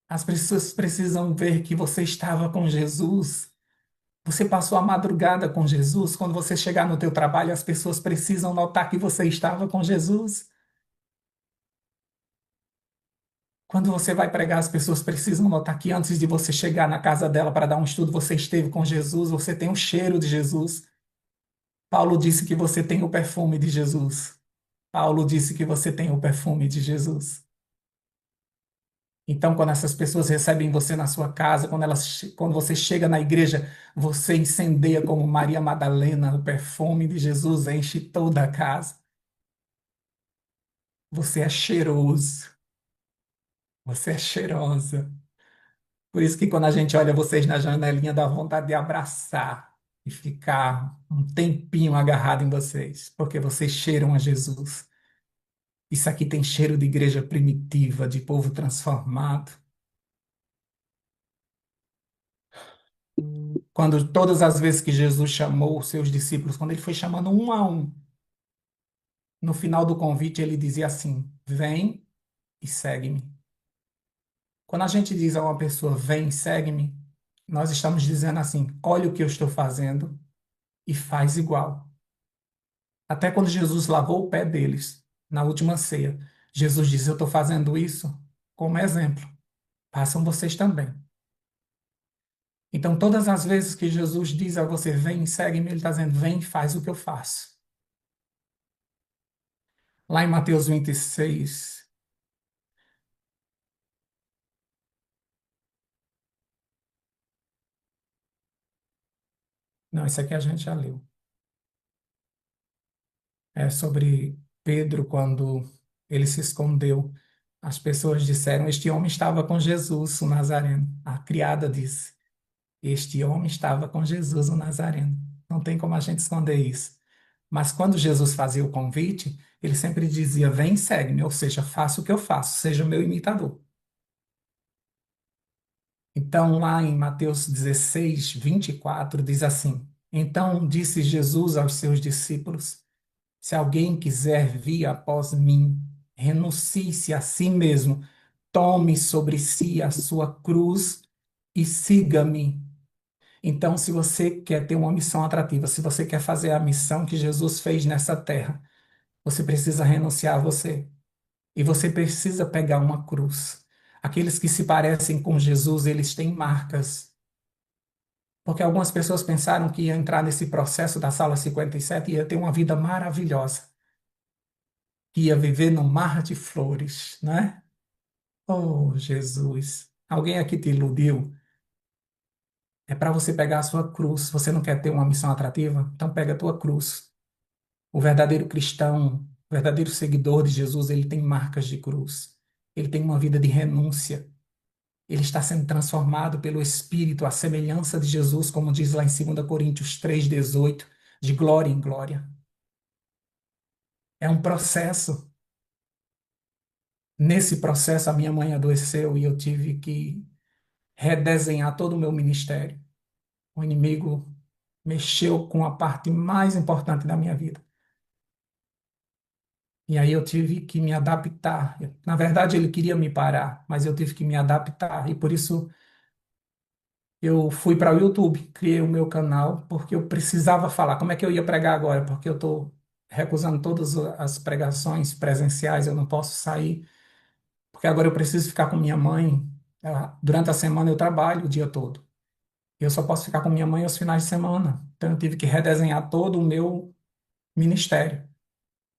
As pessoas precisam ver que você estava com Jesus. Você passou a madrugada com Jesus. Quando você chegar no teu trabalho, as pessoas precisam notar que você estava com Jesus. Quando você vai pregar, as pessoas precisam notar que antes de você chegar na casa dela para dar um estudo, você esteve com Jesus, você tem o cheiro de Jesus. Paulo disse que você tem o perfume de Jesus. Paulo disse que você tem o perfume de Jesus. Então, quando essas pessoas recebem você na sua casa, quando você chega na igreja, você incendeia como Maria Madalena, o perfume de Jesus enche toda a casa. Você é cheiroso, você é cheirosa. Por isso que quando a gente olha vocês na janelinha, dá vontade de abraçar e ficar um tempinho agarrado em vocês, porque vocês cheiram a Jesus. Isso aqui tem cheiro de igreja primitiva, de povo transformado. Quando todas as vezes que Jesus chamou os seus discípulos, quando ele foi chamando um a um, no final do convite ele dizia assim: Vem e segue-me. Quando a gente diz a uma pessoa, vem e segue-me, nós estamos dizendo assim: olha o que eu estou fazendo e faz igual. Até quando Jesus lavou o pé deles na última ceia, Jesus disse: eu estou fazendo isso como exemplo. Façam vocês também. Então, todas as vezes que Jesus diz a você, vem, segue-me, ele está dizendo, vem, faz o que eu faço. Lá em Mateus 26, não, isso aqui a gente já leu. É sobre Pedro quando ele se escondeu. As pessoas disseram: Este homem estava com Jesus, o Nazareno. A criada disse: Este homem estava com Jesus, o Nazareno. Não tem como a gente esconder isso. Mas quando Jesus fazia o convite, ele sempre dizia: Vem, segue-me, ou seja, faça o que eu faço, seja meu imitador. Então, lá em Mateus 16, 24, diz assim: Então disse Jesus aos seus discípulos: Se alguém quiser vir após mim, renuncie-se a si mesmo, tome sobre si a sua cruz e siga-me. Então, se você quer ter uma missão atrativa, se você quer fazer a missão que Jesus fez nessa terra, você precisa renunciar a você. E você precisa pegar uma cruz. Aqueles que se parecem com Jesus, eles têm marcas. Porque algumas pessoas pensaram que ia entrar nesse processo da sala 57 e ia ter uma vida maravilhosa, que ia viver no mar de flores, né? Oh, Jesus. Alguém aqui te iludiu? É para você pegar a sua cruz. Você não quer ter uma missão atrativa? Então pega a tua cruz. O verdadeiro cristão, o verdadeiro seguidor de Jesus, ele tem marcas de cruz. Ele tem uma vida de renúncia. Ele está sendo transformado pelo Espírito, à semelhança de Jesus, como diz lá em 2 Coríntios 3,18, de glória em glória. É um processo. Nesse processo, a minha mãe adoeceu e eu tive que redesenhar todo o meu ministério. O inimigo mexeu com a parte mais importante da minha vida. E aí eu tive que me adaptar. Na verdade, ele queria me parar, mas eu tive que me adaptar. E por isso eu fui para o YouTube, criei o meu canal, porque eu precisava falar. Como é que eu ia pregar agora? Porque eu estou recusando todas as pregações presenciais, eu não posso sair, porque agora eu preciso ficar com minha mãe. Durante a semana eu trabalho o dia todo. Eu só posso ficar com minha mãe aos finais de semana. Então eu tive que redesenhar todo o meu ministério.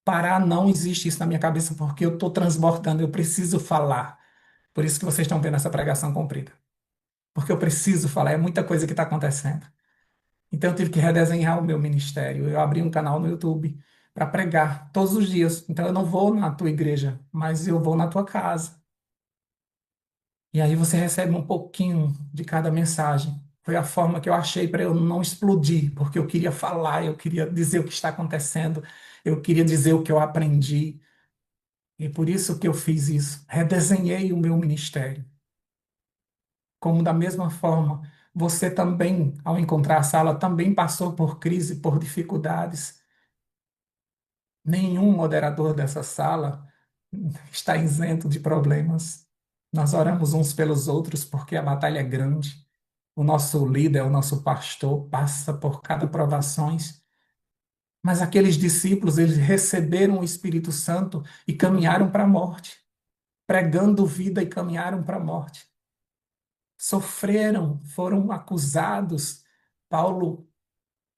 Parar não existe isso na minha cabeça, porque eu estou transbordando, eu preciso falar. Por isso que vocês estão vendo essa pregação comprida. Porque eu preciso falar, é muita coisa que está acontecendo. Então eu tive que redesenhar o meu ministério. Eu abri um canal no YouTube para pregar todos os dias. Então eu não vou na tua igreja, mas eu vou na tua casa. E aí você recebe um pouquinho de cada mensagem. Foi a forma que eu achei para eu não explodir, porque eu queria falar, eu queria dizer o que está acontecendo, eu queria dizer o que eu aprendi. E por isso que eu fiz isso. Redesenhei o meu ministério. Como da mesma forma, você também, ao encontrar a sala, também passou por crise, por dificuldades. Nenhum moderador dessa sala está isento de problemas. Nós oramos uns pelos outros porque a batalha é grande. O nosso líder, o nosso pastor, passa por cada provações. Mas aqueles discípulos, eles receberam o Espírito Santo e caminharam para a morte, pregando vida e caminharam para a morte. Sofreram, foram acusados. Paulo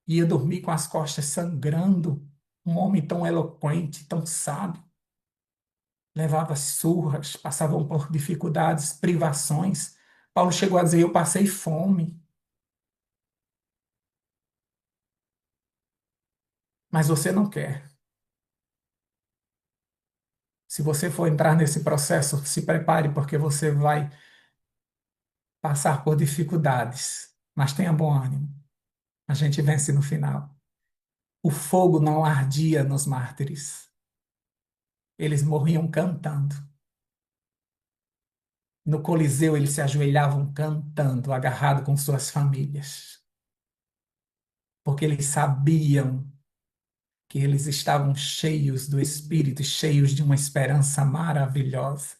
ia dormir com as costas sangrando. Um homem tão eloquente, tão sábio, levava surras, passavam por dificuldades, privações. Paulo chegou a dizer: Eu passei fome. Mas você não quer. Se você for entrar nesse processo, se prepare, porque você vai passar por dificuldades. Mas tenha bom ânimo. A gente vence no final. O fogo não ardia nos mártires. Eles morriam cantando. No Coliseu, eles se ajoelhavam cantando, agarrado com suas famílias, porque eles sabiam que eles estavam cheios do Espírito, cheios de uma esperança maravilhosa.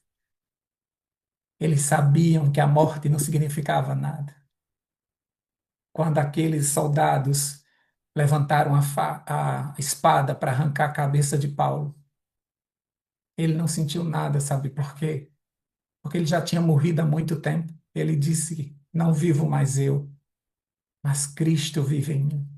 Eles sabiam que a morte não significava nada. Quando aqueles soldados levantaram a espada para arrancar a cabeça de Paulo, ele não sentiu nada, sabe por quê? Porque ele já tinha morrido há muito tempo. Ele disse: Não vivo mais eu, mas Cristo vive em mim.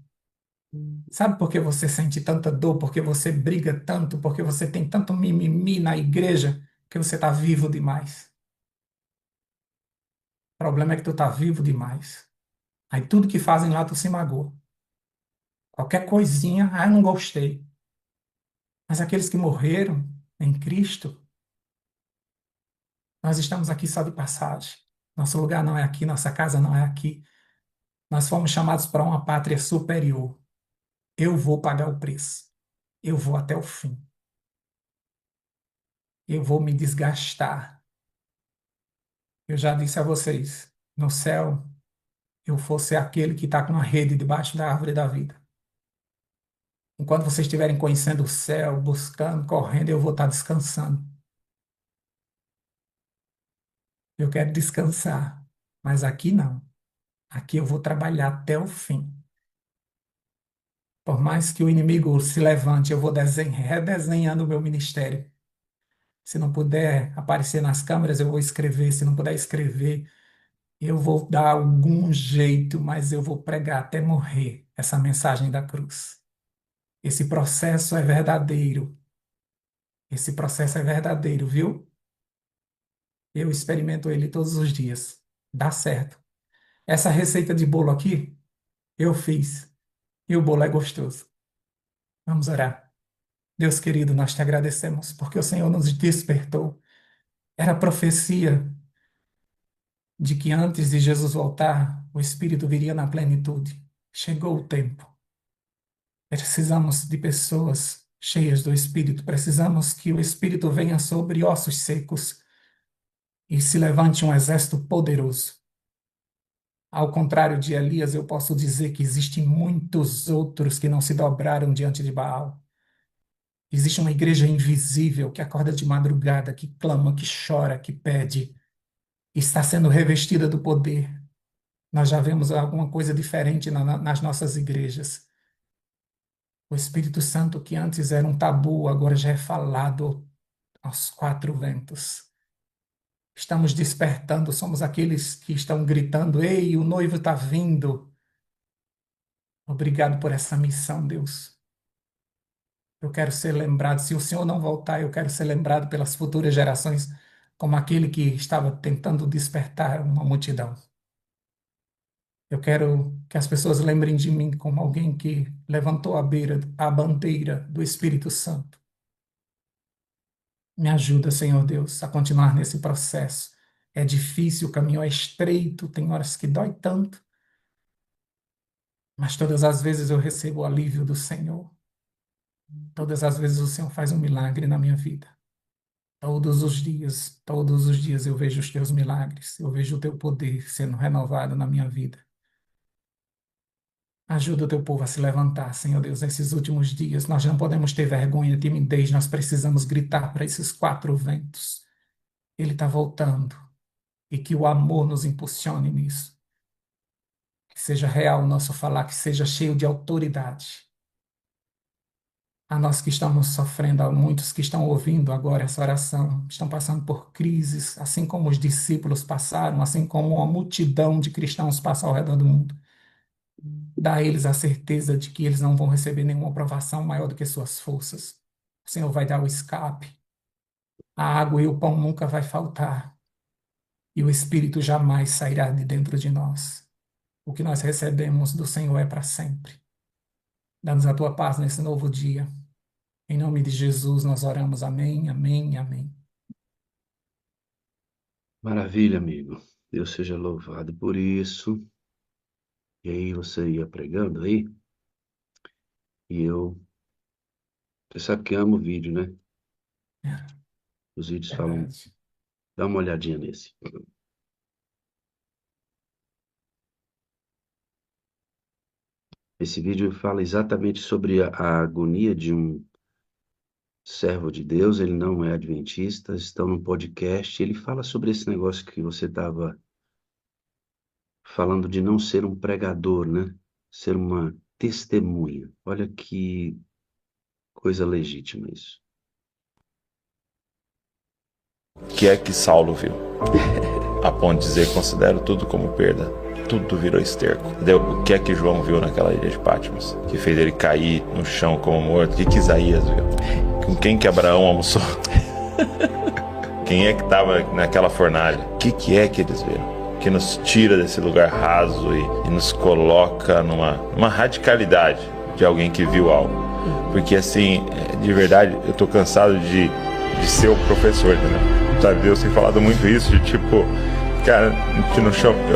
Sabe por que você sente tanta dor? Porque você briga tanto? Porque você tem tanto mimimi na igreja? Que você está vivo demais. O problema é que tu está vivo demais. Aí tudo que fazem lá tu se magoa. Qualquer coisinha, eu não gostei. Mas aqueles que morreram em Cristo, Nós estamos aqui só de passagem. Nosso lugar não é aqui, nossa casa não é aqui. Nós fomos chamados para uma pátria superior. Eu vou pagar o preço. Eu vou até o fim. Eu vou me desgastar. Eu já disse a vocês, no céu, eu vou ser aquele que está com uma rede debaixo da árvore da vida. Enquanto vocês estiverem conhecendo o céu, buscando, correndo, eu vou estar descansando. Eu quero descansar, mas aqui não. Aqui eu vou trabalhar até o fim. Por mais que o inimigo se levante, eu vou redesenhando o meu ministério. Se não puder aparecer nas câmeras, eu vou escrever. Se não puder escrever, eu vou dar algum jeito, mas eu vou pregar até morrer essa mensagem da cruz. Esse processo é verdadeiro. Esse processo é verdadeiro, viu? Eu experimento ele todos os dias. Dá certo. Essa receita de bolo aqui, eu fiz. E o bolo é gostoso. Vamos orar. Deus querido, nós te agradecemos porque o Senhor nos despertou. Era profecia de que antes de Jesus voltar, o Espírito viria na plenitude. Chegou o tempo. Precisamos de pessoas cheias do Espírito. Precisamos que o Espírito venha sobre ossos secos e se levante um exército poderoso. Ao contrário de Elias, eu posso dizer que existem muitos outros que não se dobraram diante de Baal. Existe uma igreja invisível que acorda de madrugada, que clama, que chora, que pede, e está sendo revestida do poder. Nós já vemos alguma coisa diferente nas nossas igrejas. O Espírito Santo, que antes era um tabu, agora já é falado aos quatro ventos. Estamos despertando, somos aqueles que estão gritando: Ei, o noivo está vindo. Obrigado por essa missão, Deus. Eu quero ser lembrado, se o Senhor não voltar, eu quero ser lembrado pelas futuras gerações como aquele que estava tentando despertar uma multidão. Eu quero que as pessoas lembrem de mim como alguém que levantou a bandeira do Espírito Santo. Me ajuda, Senhor Deus, a continuar nesse processo. É difícil, o caminho é estreito, tem horas que dói tanto, mas todas as vezes eu recebo o alívio do Senhor. Todas as vezes o Senhor faz um milagre na minha vida. Todos os dias eu vejo os teus milagres, eu vejo o teu poder sendo renovado na minha vida. Ajuda o teu povo a se levantar, Senhor Deus, nesses últimos dias. Nós não podemos ter vergonha, timidez, nós precisamos gritar para esses quatro ventos. Ele está voltando e que o amor nos impulsione nisso. Que seja real o nosso falar, que seja cheio de autoridade. A nós que estamos sofrendo, a muitos que estão ouvindo agora essa oração, estão passando por crises, assim como os discípulos passaram, assim como uma multidão de cristãos passa ao redor do mundo. Dá a eles a certeza de que eles não vão receber nenhuma aprovação maior do que suas forças. O Senhor vai dar o escape. A água e o pão nunca vai faltar. E o Espírito jamais sairá de dentro de nós. O que nós recebemos do Senhor é para sempre. Dá-nos a tua paz nesse novo dia. Em nome de Jesus nós oramos. Amém, amém, amém. Maravilha, amigo. Deus seja louvado por isso. E aí você ia pregando aí, você sabe que amo vídeo, né? Os vídeos falam, Verdade. dá uma olhadinha nesse. Esse vídeo fala exatamente sobre a agonia de um servo de Deus, ele não é adventista, estão no podcast, ele fala sobre esse negócio que você estava falando de não ser um pregador, né? Ser uma testemunha. Olha que coisa legítima isso. O que é que Saulo viu? A ponto de dizer, considero tudo como perda. Tudo virou esterco. Entendeu? O que é que João viu naquela ilha de Patmos? Que fez ele cair no chão como morto? O que Isaías viu? Com quem que Abraão almoçou? Quem é que estava naquela fornalha? O que é que eles viram? Que nos tira desse lugar raso e nos coloca numa radicalidade de alguém que viu algo. Porque assim, de verdade, eu tô cansado de ser o professor, entendeu? Deus tem falado muito isso, de tipo, cara, eu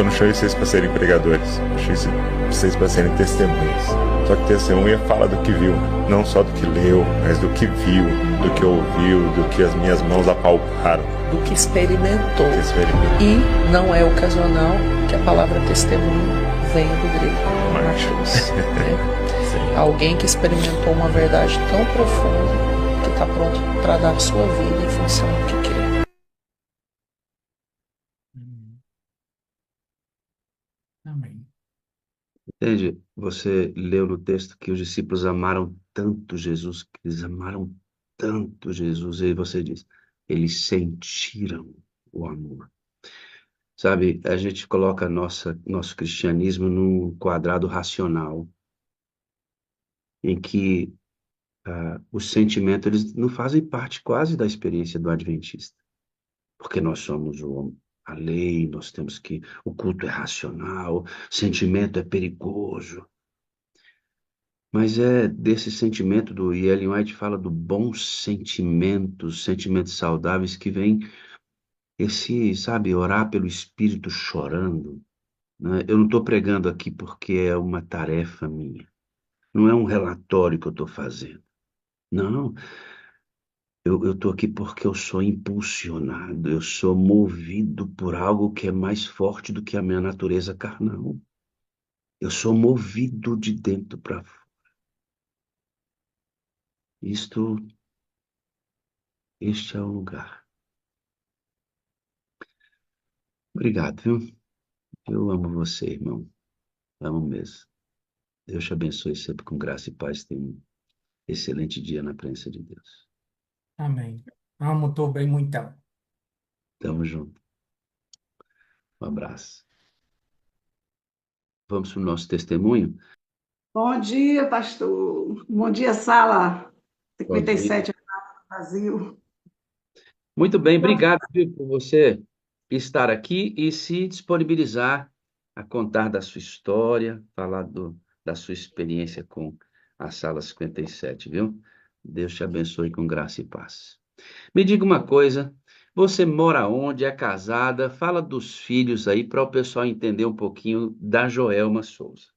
não chamei vocês para serem pregadores, eu chamei vocês para serem testemunhas. Só que testemunha fala do que viu, não só do que leu, mas do que viu, do que ouviu, do que as minhas mãos apalparam. Do que experimentou. Que experimentou. E não é ocasional que a palavra testemunho venha do grego. Marchos. Né? Alguém que experimentou uma verdade tão profunda que está pronto para dar a sua vida em função do que quer. Amém. Entende? Você leu no texto que os discípulos amaram tanto Jesus, que eles amaram tanto Jesus, e aí você diz, eles sentiram o amor. Sabe, a gente coloca nosso cristianismo num quadrado racional, em que os sentimentos eles não fazem parte quase da experiência do adventista. Porque nós somos a lei, nós temos que... O culto é racional, sentimento é perigoso. Mas é desse sentimento e Ellen White fala do bons sentimentos, sentimentos saudáveis que vem esse, sabe, orar pelo Espírito chorando. Né? Eu não estou pregando aqui porque é uma tarefa minha. Não é um relatório que eu estou fazendo. Não, eu estou aqui porque eu sou impulsionado, eu sou movido por algo que é mais forte do que a minha natureza carnal. Eu sou movido de dentro para fora. Este é o lugar. Obrigado, viu? Eu amo você, irmão. Amo mesmo. Deus te abençoe sempre com graça e paz. Tenha um excelente dia na presença de Deus. Amém. Amo, tô bem, muitão. Tamo junto. Um abraço. Vamos para o nosso testemunho? Bom dia, pastor. Bom dia, sala Bom dia. 57 Brasil. Muito bem, obrigado, viu, por você estar aqui e se disponibilizar a contar da sua história, falar da sua experiência com a Sala 57, viu? Deus te abençoe com graça e paz. Me diga uma coisa, você mora onde? É casada? Fala dos filhos aí para o pessoal entender um pouquinho da Joelma Souza.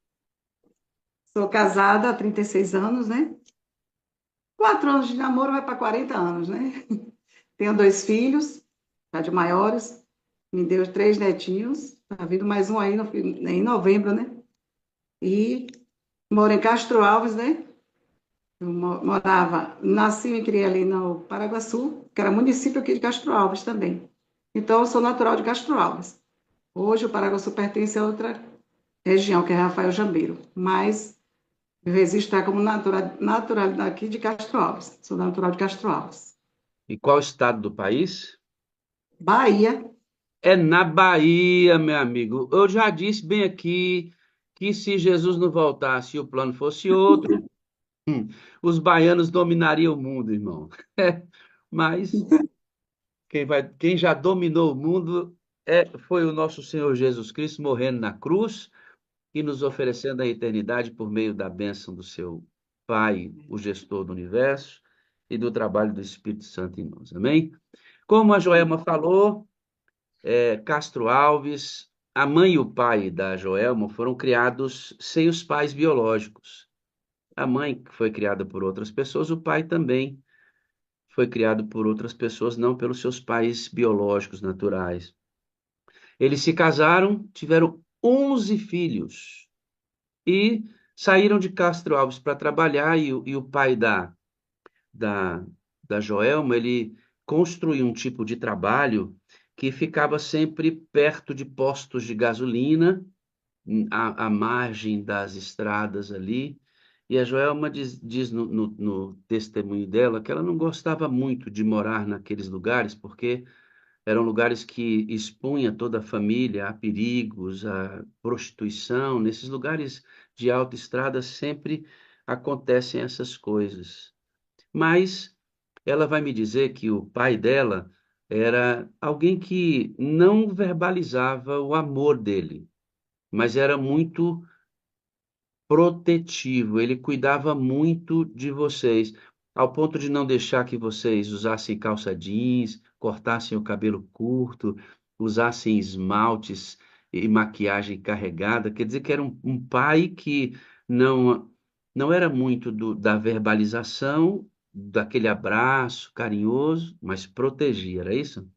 Sou casada há 36 anos, né? 4 anos de namoro vai para 40 anos, né? Tenho 2 filhos, já de maiores. Me deu 3 netinhos. Tá vindo mais um aí em novembro, né? E moro em Castro Alves, né? Eu nasci e me criei ali no Paraguaçu, que era município aqui de Castro Alves também. Então, eu sou natural de Castro Alves. Hoje, o Paraguaçu pertence a outra região, que é Rafael Jambeiro. Mas eu registro como natural daqui de Castro Alves. Sou natural de Castro Alves. E qual estado do país? Bahia. É na Bahia, meu amigo. Eu já disse bem aqui que se Jesus não voltasse e o plano fosse outro, os baianos dominariam o mundo, irmão. Mas quem já dominou o mundo foi o nosso Senhor Jesus Cristo morrendo na cruz e nos oferecendo a eternidade por meio da bênção do seu Pai, o gestor do universo, e do trabalho do Espírito Santo em nós. Amém? Como a Joelma falou, Castro Alves, a mãe e o pai da Joelma foram criados sem os pais biológicos. A mãe foi criada por outras pessoas, o pai também foi criado por outras pessoas, não pelos seus pais biológicos naturais. Eles se casaram, tiveram 11 filhos e saíram de Castro Alves para trabalhar e o pai da, da Joelma, ele construiu um tipo de trabalho que ficava sempre perto de postos de gasolina, à margem das estradas ali. E a Joelma diz no testemunho dela que ela não gostava muito de morar naqueles lugares, porque eram lugares que expunha toda a família a perigos, a prostituição. Nesses lugares de autoestrada sempre acontecem essas coisas. Mas ela vai me dizer que o pai dela era alguém que não verbalizava o amor dele, mas era muito protetivo, ele cuidava muito de vocês, ao ponto de não deixar que vocês usassem calça jeans cortassem o cabelo curto, usassem esmaltes e maquiagem carregada. Quer dizer que era um pai que não, não era muito da verbalização, daquele abraço carinhoso, mas protegia, era isso?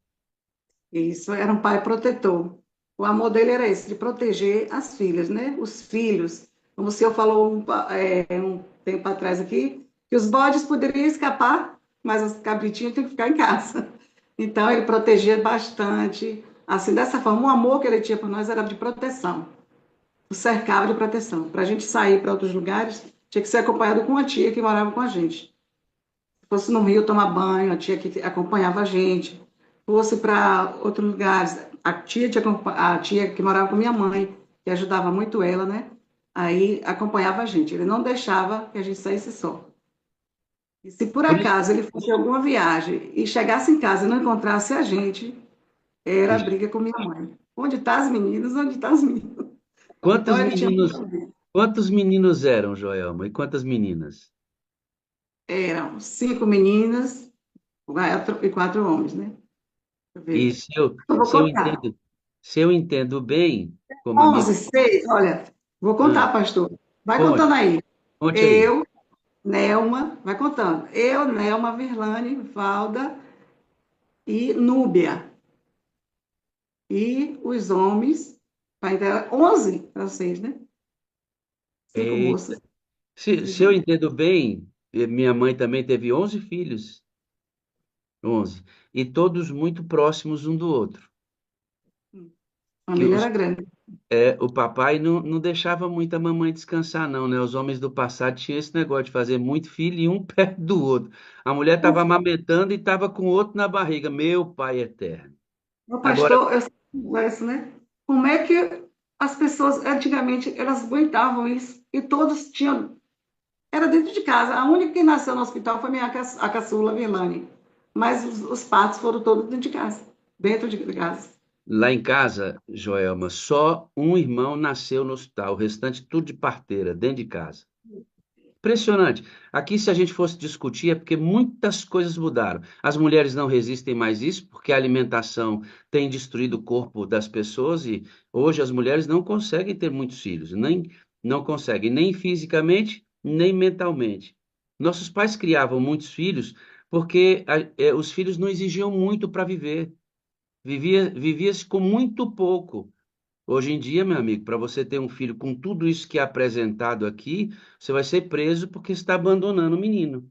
Isso era um pai protetor. O amor dele era esse, de proteger as filhas, né? Os filhos. Como o senhor falou um tempo atrás aqui, que os bodes poderiam escapar, mas as cabritinhas tinham que ficar em casa. Então, ele protegia bastante. Assim, dessa forma, o amor que ele tinha por nós era de proteção. O cercava de proteção. Para a gente sair para outros lugares, tinha que ser acompanhado com uma tia que morava com a gente. Se fosse no Rio tomar banho, a tia que acompanhava a gente. Fosse para outros lugares, a tia que morava com minha mãe, que ajudava muito ela, né? Aí acompanhava a gente. Ele não deixava que a gente saísse só. E se por Por isso acaso ele fosse em alguma viagem e chegasse em casa e não encontrasse a gente, era que briga com minha mãe. Onde estão as meninas? Onde estão as meninas? Então quantos ele tinha meninos, muito medo. quantos meninos eram, Joelma, e quantas meninas? Eram 5 meninas e 4 homens, né? Deixa eu E ver. se eu, Eu vou se eu contar. entendo, se eu entendo bem, como a minha. 11, 6, olha, vou Ah, contar, pastor. Vai conte, contando aí. conte aí. Eu, Nelma, vai contando. Eu, Nelma, Virlane, Valda e Núbia. E os homens, vai dar 11 para vocês, né? 5 moças. Se eu entendo bem, minha mãe também teve 11 filhos, 11, e todos muito próximos um do outro. A Que família era grande. o papai não deixava muito a mamãe descansar, não, né? Os homens do passado tinham esse negócio de fazer muito filho e um perto do outro. A mulher estava amamentando e estava com o outro na barriga. Meu pai eterno. Meu Agora, pastor, eu sei isso, né? Como é que as pessoas, antigamente, elas aguentavam isso? E todos tinham. Era dentro de casa. A única que nasceu no hospital foi a caçula, Virlane. Mas os partos foram todos dentro de casa. Dentro de casa. lá em casa, Joelma, só um irmão nasceu no hospital, o restante tudo de parteira, dentro de casa. Impressionante. Aqui, se a gente fosse discutir, é porque muitas coisas mudaram. As mulheres não resistem mais isso, porque a alimentação tem destruído o corpo das pessoas e hoje as mulheres não conseguem ter muitos filhos, nem não conseguem, nem fisicamente, nem mentalmente. Nossos pais criavam muitos filhos porque os filhos não exigiam muito para viver. Vivia-se com muito pouco. Hoje em dia, meu amigo, para você ter um filho com tudo isso que é apresentado aqui, você vai ser preso porque está abandonando o menino.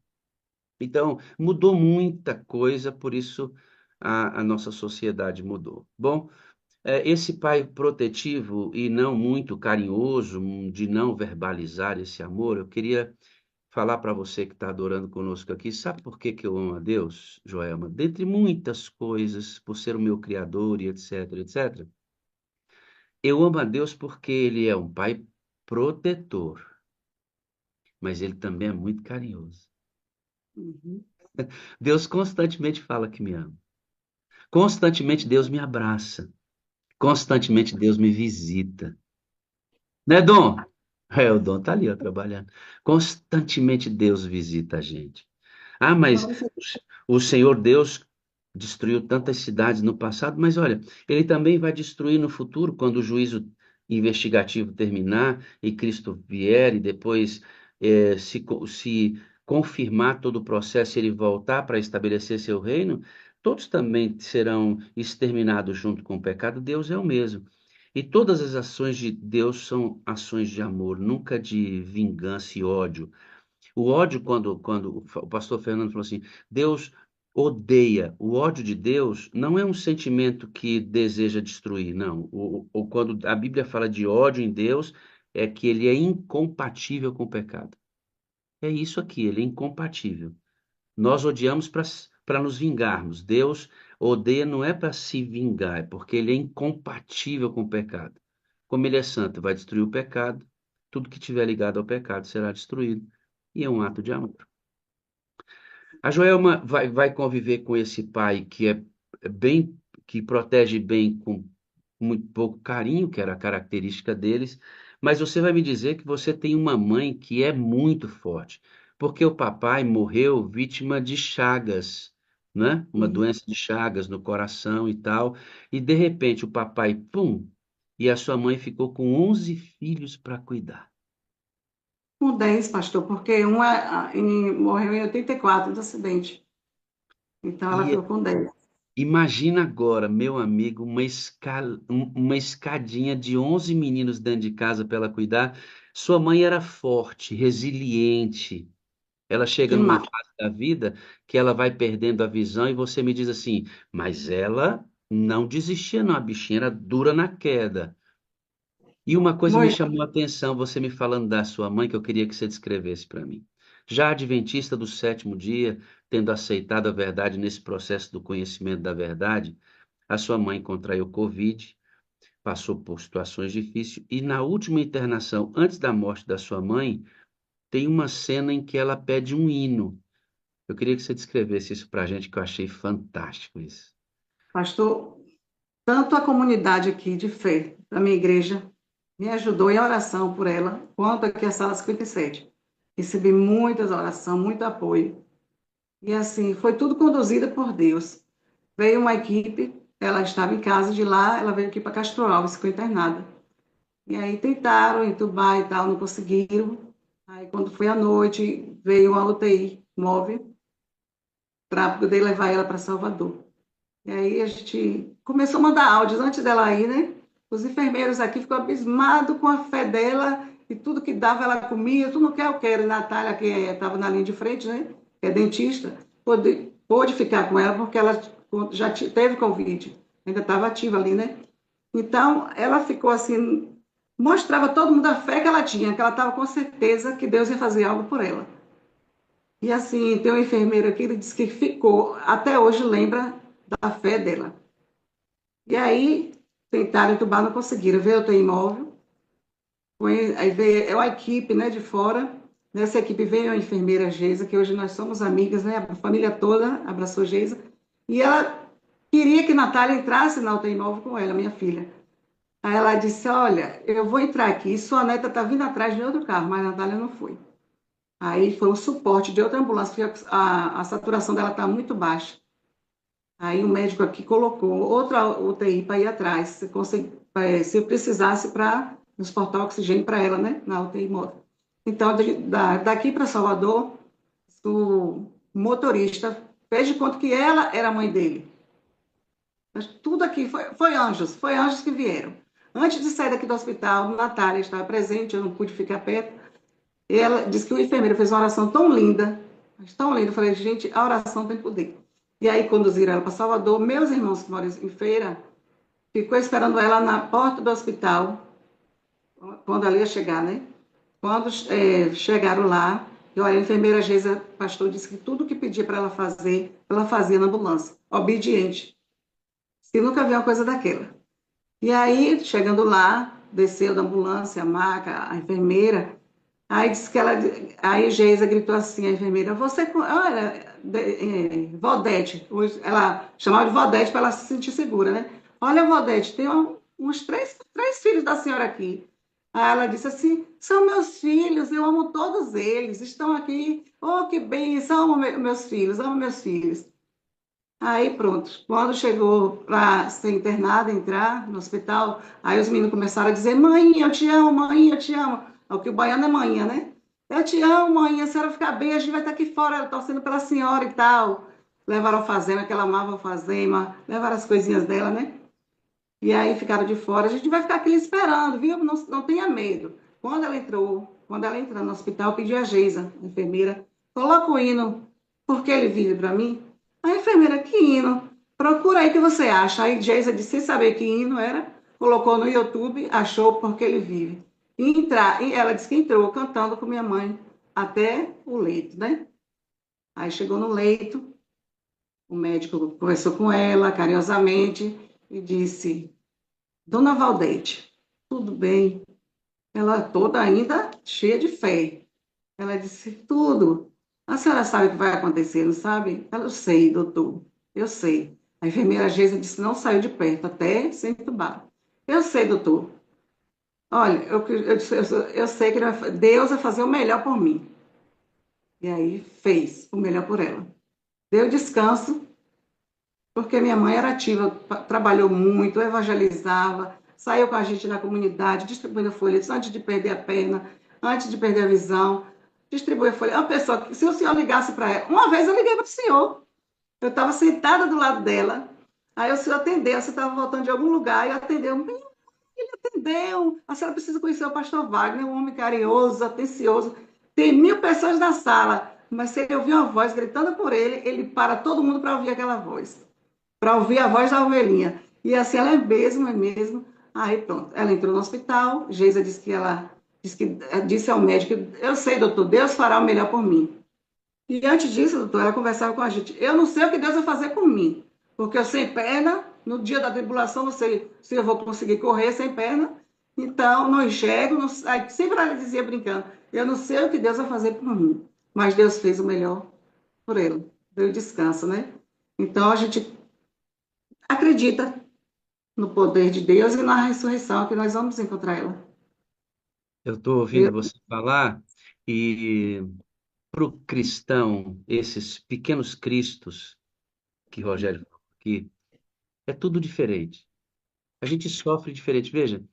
Então, mudou muita coisa, por isso a nossa sociedade mudou. Bom, esse pai protetivo e não muito carinhoso, de não verbalizar esse amor, eu queria falar para você que está adorando conosco aqui, sabe por que que eu amo a Deus, Joelma? Dentre muitas coisas, por ser o meu criador e etc, etc. Eu amo a Deus porque Ele é um pai protetor, mas Ele também é muito carinhoso. Uhum. Deus constantemente fala que me ama. Constantemente Deus me abraça. Constantemente Deus me visita. Né, Dom? O Dom tá ali, ó, trabalhando. Constantemente Deus visita a gente. Ah, mas Nossa, o Senhor Deus destruiu tantas cidades no passado, mas olha, ele também vai destruir no futuro, quando o juízo investigativo terminar e Cristo vier e depois se confirmar todo o processo e ele voltar para estabelecer seu reino, todos também serão exterminados junto com o pecado. Deus é o mesmo. E todas as ações de Deus são ações de amor, nunca de vingança e ódio. O ódio, quando o pastor Fernando falou assim, Deus odeia. O ódio de Deus não é um sentimento que deseja destruir, não. Ou quando a Bíblia fala de ódio em Deus, é que ele é incompatível com o pecado. É isso aqui, ele é incompatível. Nós odiamos para nos vingarmos. Deus odeia não é para se vingar, é porque ele é incompatível com o pecado. Como ele é santo, vai destruir o pecado, tudo que tiver ligado ao pecado será destruído. E é um ato de amor. A Joelma vai conviver com esse pai que é bem, que protege bem com muito pouco carinho, que era a característica deles, mas você vai me dizer que você tem uma mãe que é muito forte, porque o papai morreu vítima de chagas. né? Uma E doença de Chagas no coração e tal. E de repente o papai, pum, e a sua mãe ficou com 11 filhos para cuidar. com 10, pastor, porque morreu em 84 do acidente. Então ela E ficou com 10. imagina agora, meu amigo, uma escadinha de 11 meninos dentro de casa para ela cuidar. Sua mãe era forte, resiliente. Ela chega numa Demais. fase da vida que ela vai perdendo a visão e você me diz assim, mas ela não desistia não, a bichinha era dura na queda. E uma coisa me Muito. chamou a atenção, você me falando da sua mãe, que eu queria que você descrevesse para mim. Já adventista do sétimo dia, tendo aceitado a verdade nesse processo do conhecimento da verdade, a sua mãe contraiu Covid, passou por situações difíceis e na última internação, antes da morte da sua mãe, tem uma cena em que ela pede um hino. Eu queria que você descrevesse isso para a gente, que eu achei fantástico isso. Pastor, tanto a comunidade aqui de fé da minha igreja me ajudou em oração por ela, quanto aqui a sala 57. Recebi muitas orações, muito apoio. E assim, foi tudo conduzido por Deus. Veio uma equipe, ela estava em casa de lá, ela veio aqui para Castro Alves, ficou internada. E aí tentaram entubar e tal, não conseguiram. Aí quando foi à noite, veio uma UTI móvel para poder levar ela para Salvador. E aí a gente começou a mandar áudios antes dela ir, né? Os enfermeiros aqui ficam abismados com a fé dela e tudo que dava ela comia, tudo que eu quero. E Natália, que estava na linha de frente, né? Que é dentista, pôde ficar com ela porque ela já teve Covid, ainda estava ativa ali, né? Então, ela ficou assim, mostrava a todo mundo a fé que ela tinha, que ela estava com certeza que Deus ia fazer algo por ela. E assim, tem um enfermeiro aqui, ele disse que ficou, até hoje lembra da fé dela. E aí, tentaram entubar, não conseguiram. Veio o imóvel, aí veio a equipe, né, de fora. Nessa equipe veio a enfermeira Geisa, que hoje nós somos amigas, né? A família toda abraçou Geisa. E ela queria que Natália entrasse na UTI imóvel com ela, minha filha. Aí ela disse, olha, eu vou entrar aqui, sua neta está vindo atrás de outro carro, mas a Natália não foi. Aí foi um suporte de outra ambulância, porque a saturação dela está muito baixa. Aí o médico aqui colocou outra UTI para ir atrás, se eu precisasse para transportar oxigênio para ela, né, na UTI móvel. Então, daqui para Salvador, o motorista fez de conta que ela era a mãe dele. Mas tudo aqui foi anjos que vieram. Antes de sair daqui do hospital, Natália estava presente, eu não pude ficar perto. E ela disse que o enfermeiro fez uma oração tão linda, mas tão linda. Eu falei, gente, a oração tem poder. E aí conduziram ela para Salvador. Meus irmãos que moram em Feira ficou esperando ela na porta do hospital, quando ela ia chegar, né? Quando chegaram lá, e olha, a enfermeira Geisa, pastor, disse que tudo que pedia para ela fazer, ela fazia na ambulância. Obediente. Se nunca viu uma coisa daquela. E aí, chegando lá, desceu da ambulância, a maca, a enfermeira. Aí disse que ela. Aí Geisa gritou assim, a enfermeira, você. Olha, Valdete, ela chamava de Valdete para ela se sentir segura, né? Olha, Valdete, tem uns três filhos da senhora aqui. Aí ela disse assim: são meus filhos, eu amo todos eles, estão aqui. Oh, que bem, são meus filhos, amo meus filhos. Aí pronto, quando chegou para ser internada, entrar no hospital, aí os meninos começaram a dizer: mãe, eu te amo, mãe, eu te amo. O que o baiano é manhã, né? Eu te amo, mãe, a senhora ficar bem, a gente vai estar aqui fora torcendo pela senhora e tal. Levaram a fazenda, que ela amava a fazenda, levaram as coisinhas dela, né? E aí ficaram de fora, a gente vai ficar aqui esperando, viu? Não, não tenha medo. Quando ela entrou no hospital, pediu a Geisa, a enfermeira, coloca o hino, porque ele vive para mim. A enfermeira, que hino? Procura aí que você acha. Aí Geisa disse, sem saber que hino era, colocou no YouTube, achou porque ele vive. E ela disse que entrou cantando com minha mãe até o leito, né? Aí chegou no leito, o médico conversou com ela carinhosamente e disse: Dona Valdete, tudo bem? Ela toda ainda cheia de fé. Ela disse: tudo. A senhora sabe o que vai acontecer, não sabe? Eu sei, doutor. Eu sei. A enfermeira Geisa disse: não saiu de perto, até ser entubado. Eu sei, doutor. Olha, eu sei que Deus vai fazer o melhor por mim. E aí fez o melhor por ela. Deu descanso. porque minha mãe era ativa, trabalhou muito, evangelizava, saiu com a gente na comunidade, distribuindo folhetos antes de perder a perna, antes de perder a visão, distribuía folhetos. Uma pessoa que, se o senhor ligasse para ela, uma vez eu liguei para o senhor, eu estava sentada do lado dela, aí o senhor atendeu, você estava voltando de algum lugar e atendeu, entendeu? A senhora precisa conhecer o pastor Wagner, um homem carinhoso, atencioso. Tem 1.000 pessoas na sala, mas se ele ouvir uma voz gritando por ele, ele para todo mundo para ouvir aquela voz, para ouvir a voz da ovelhinha. E assim ela é mesmo, é mesmo. Aí pronto, ela entrou no hospital, Geisa disse ao médico, eu sei, doutor, Deus fará o melhor por mim. E antes disso, doutor, ela conversava com a gente, eu não sei o que Deus vai fazer por mim, porque eu sem perna, no dia da tribulação, não sei se eu vou conseguir correr sem perna, então não enxergo, não, sempre ela dizia brincando, eu não sei o que Deus vai fazer por mim, mas Deus fez o melhor por ele, deu descanso, né? Então a gente acredita no poder de Deus e na ressurreição, que nós vamos encontrar ela. Eu estou ouvindo Eu, você falar e para o cristão, esses pequenos cristos que Rogério falou aqui, é tudo diferente. A gente sofre diferente. Veja,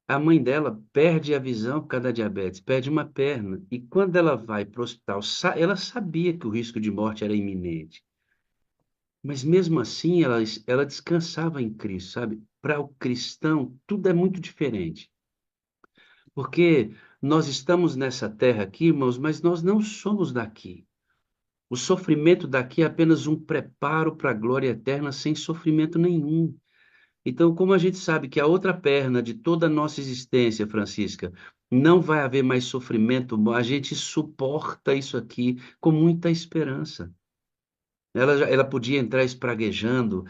a mãe dela perde a visão por causa da diabetes, perde uma perna. E quando ela vai para o hospital, ela sabia que o risco de morte era iminente. Mas mesmo assim, ela descansava em Cristo, sabe? Para o cristão, tudo é muito diferente. Porque nós estamos nessa terra aqui, irmãos, mas nós não somos daqui. O sofrimento daqui é apenas um preparo para a glória eterna sem sofrimento nenhum. Então, como a gente sabe que a outra perna de toda a nossa existência, Francisca, não vai haver mais sofrimento, a gente suporta isso aqui com muita esperança. Ela podia entrar espraguejando,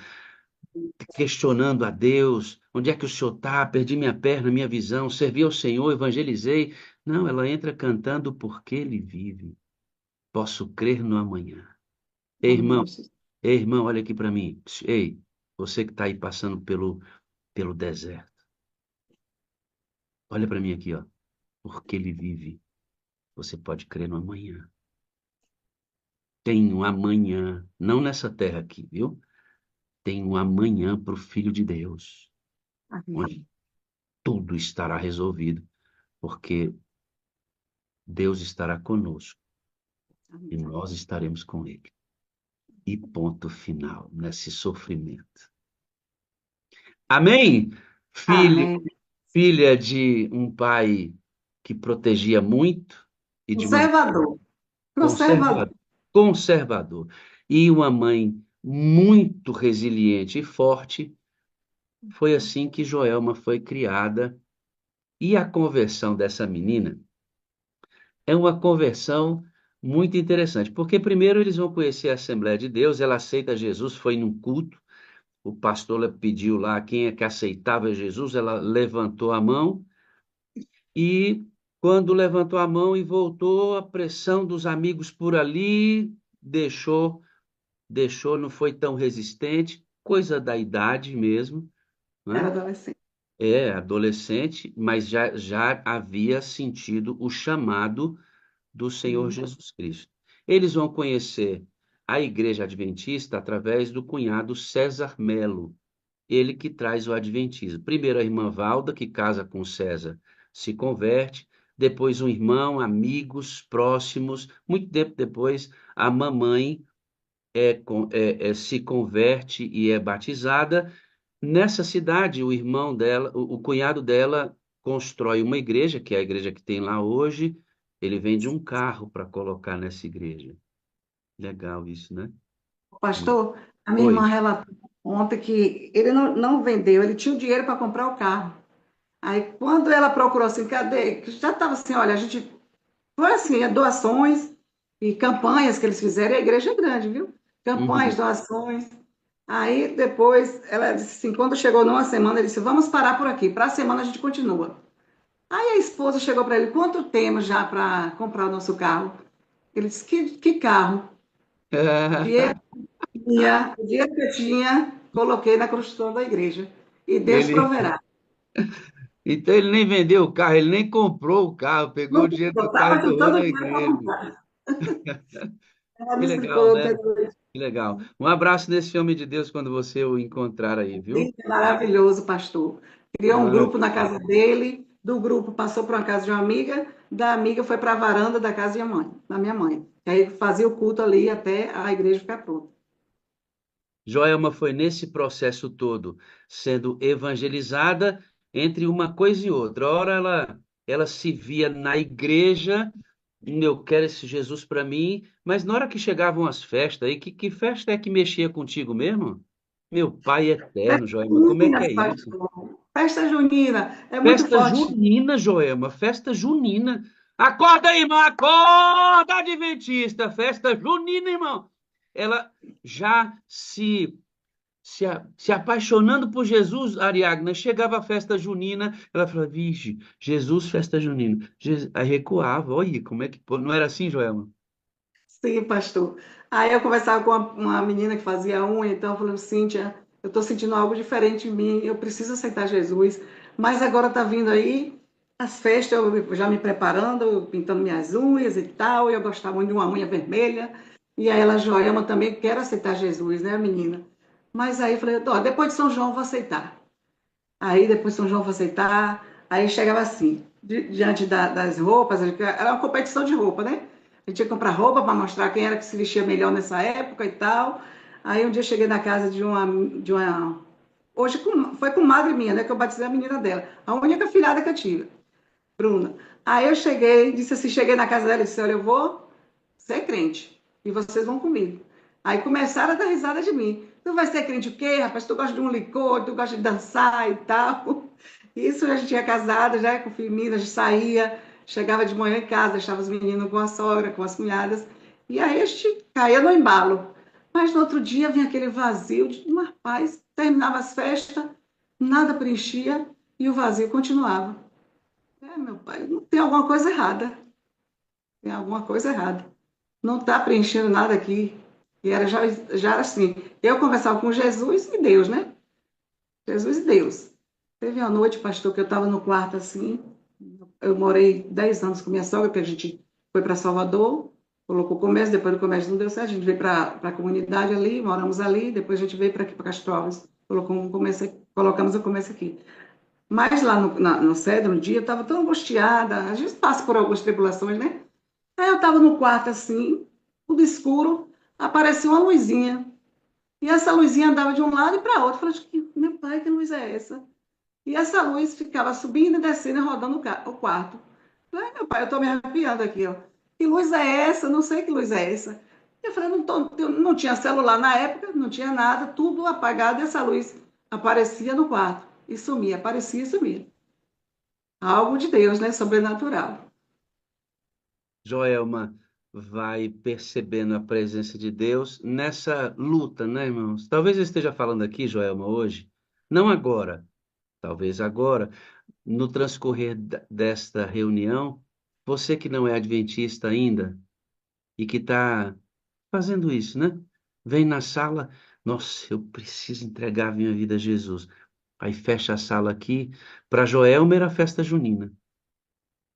questionando a Deus, onde é que o Senhor está? Perdi minha perna, minha visão, servi ao Senhor, evangelizei. Não, ela entra cantando porque Ele vive. Posso crer no amanhã. Ei, irmão, ei, irmão, olha aqui para mim. Ei, você que está aí passando pelo deserto. Olha para mim aqui, ó. Porque Ele vive. Você pode crer no amanhã. Tem um amanhã, não nessa terra aqui, viu? Tem um amanhã para o Filho de Deus, onde tudo estará resolvido, porque Deus estará conosco e nós estaremos com Ele. E ponto final nesse sofrimento. Amém? amém. Filha de um pai que protegia muito e de uma Conservador, conservador. conservador, conservador e uma mãe muito resiliente e forte. Foi assim que Joelma foi criada. E a conversão dessa menina é uma conversão muito interessante, porque primeiro eles vão conhecer a Assembleia de Deus, ela aceita Jesus, foi num culto, o pastor pediu lá quem é que aceitava Jesus, ela levantou a mão e quando levantou a mão e voltou, a pressão dos amigos por ali deixou, não foi tão resistente, coisa da idade mesmo, Era né? adolescente. É, adolescente, mas já havia sentido o chamado do Senhor Jesus Cristo. Eles vão conhecer a Igreja Adventista através do cunhado César Melo, ele que traz o Adventismo. Primeiro a irmã Valda, que casa com César, se converte, depois um irmão, amigos próximos, muito tempo depois a mamãe se converte e é batizada. Nessa cidade, o irmão dela, o cunhado dela, constrói uma igreja, que é a igreja que tem lá hoje. Ele vende um carro para colocar nessa igreja. Legal isso, né? Pastor, a minha irmã Oi. relatou ontem que ele não vendeu, ele tinha o dinheiro para comprar o carro. Aí, quando ela procurou assim, cadê? Já estava assim, olha, a gente. Foi assim, doações e campanhas que eles fizeram, e a igreja é grande, viu? Campanhas, Uhum. doações. Aí, depois, ela disse assim, quando chegou numa semana, ele disse, vamos parar por aqui, para a semana a gente continua. Aí a esposa chegou para ele, quanto temos já para comprar o nosso carro? Ele disse, que carro? Dinheiro o dinheiro que eu tinha, coloquei na construção da igreja. E Deus Ele, proverá. então ele nem vendeu o carro, ele nem comprou o carro, pegou o Não dinheiro do carro estava e doou juntando na dinheiro para igreja. comprar. Ela Que me legal, explicou. né? Que legal. Um abraço desse homem de Deus quando você o encontrar aí, Sim, viu? é maravilhoso, pastor. Criou um Ah, grupo na casa dele, do grupo passou para uma casa de uma amiga, da amiga foi para a varanda da casa da minha mãe. E aí fazia o culto ali até a igreja ficar pronta. Joelma foi nesse processo todo sendo evangelizada entre uma coisa e outra. Ora, ela se via na igreja, eu quero esse Jesus para mim, mas na hora que chegavam as festas, aí, que festa é que mexia contigo mesmo? Meu pai eterno, Joelma, como é que é Juninas, isso? pastor. Festa junina, é muito Festa forte. junina, Joelma, festa junina. Acorda, irmão, acorda, adventista, festa junina, irmão. Ela já se apaixonando por Jesus, Ariadna, chegava a festa junina, ela falava, vixe, Jesus, festa junina. Aí recuava, olha como é que... Não era assim, Joelma? Sim, pastor. Aí eu conversava com uma menina que fazia unha, então eu falei, Cíntia, eu estou sentindo algo diferente em mim, eu preciso aceitar Jesus, mas agora está vindo aí as festas, eu já me preparando, pintando minhas unhas e tal, e eu gostava muito de uma unha vermelha, e aí ela, Joelma, também quer aceitar Jesus, né, menina? Mas aí eu falei, ó, depois de São João eu vou aceitar. Aí depois São João vou aceitar. Aí chegava assim, diante das roupas, era uma competição de roupa, né? A gente ia comprar roupa para mostrar quem era que se vestia melhor nessa época e tal. Aí um dia eu cheguei na casa de uma hoje foi com madre minha, né? Que eu batizei a menina dela. A única filhada que eu tive, Bruna. Aí eu cheguei, disse assim, cheguei na casa dela e disse, olha, eu vou ser crente. E vocês vão comigo. Aí começaram a dar risada de mim. Tu vai ser crente o quê, rapaz? Tu gosta de um licor, tu gosta de dançar e tal. Isso a gente tinha casado, já com filhinhas, a gente saía, chegava de manhã em casa, deixava os meninos com a sogra, com as cunhadas. E aí a gente caía no embalo. Mas no outro dia vinha aquele vazio de uma paz, terminava as festas, nada preenchia e o vazio continuava. É, meu pai, não tem alguma coisa errada. Tem alguma coisa errada. Não está preenchendo nada aqui. E já era assim. Eu conversava com Jesus e Deus, né? Jesus e Deus. Teve uma noite, pastor, que eu estava no quarto assim. Eu morei 10 anos com minha sogra, porque a gente foi para Salvador, colocou o comércio, depois do comércio não deu certo, a gente veio para a comunidade ali, moramos ali, depois a gente veio para aqui, para Castro Alves, colocamos o comércio aqui. Mas lá no Cedro, um dia, eu estava tão angustiada, a gente passa por algumas tribulações, né? Aí eu estava no quarto assim, tudo escuro, apareceu uma luzinha. E essa luzinha andava de um lado e para outro. Eu falei, meu pai, que luz é essa? E essa luz ficava subindo e descendo e rodando o quarto. Eu falei, meu pai, eu estou me arrepiando aqui, ó. Que luz é essa? Não sei que luz é essa. Eu falei, não tinha celular na época, não tinha nada, tudo apagado e essa luz aparecia no quarto e sumia, aparecia e sumia. Algo de Deus, né? Sobrenatural. Joelma vai percebendo a presença de Deus nessa luta, né, irmãos? Talvez eu esteja falando aqui, Joelma, hoje, não agora, talvez agora, no transcorrer desta reunião, você que não é adventista ainda e que está fazendo isso, né? Vem na sala, nossa, eu preciso entregar a minha vida a Jesus. Aí fecha a sala aqui. Para Joelma era festa junina.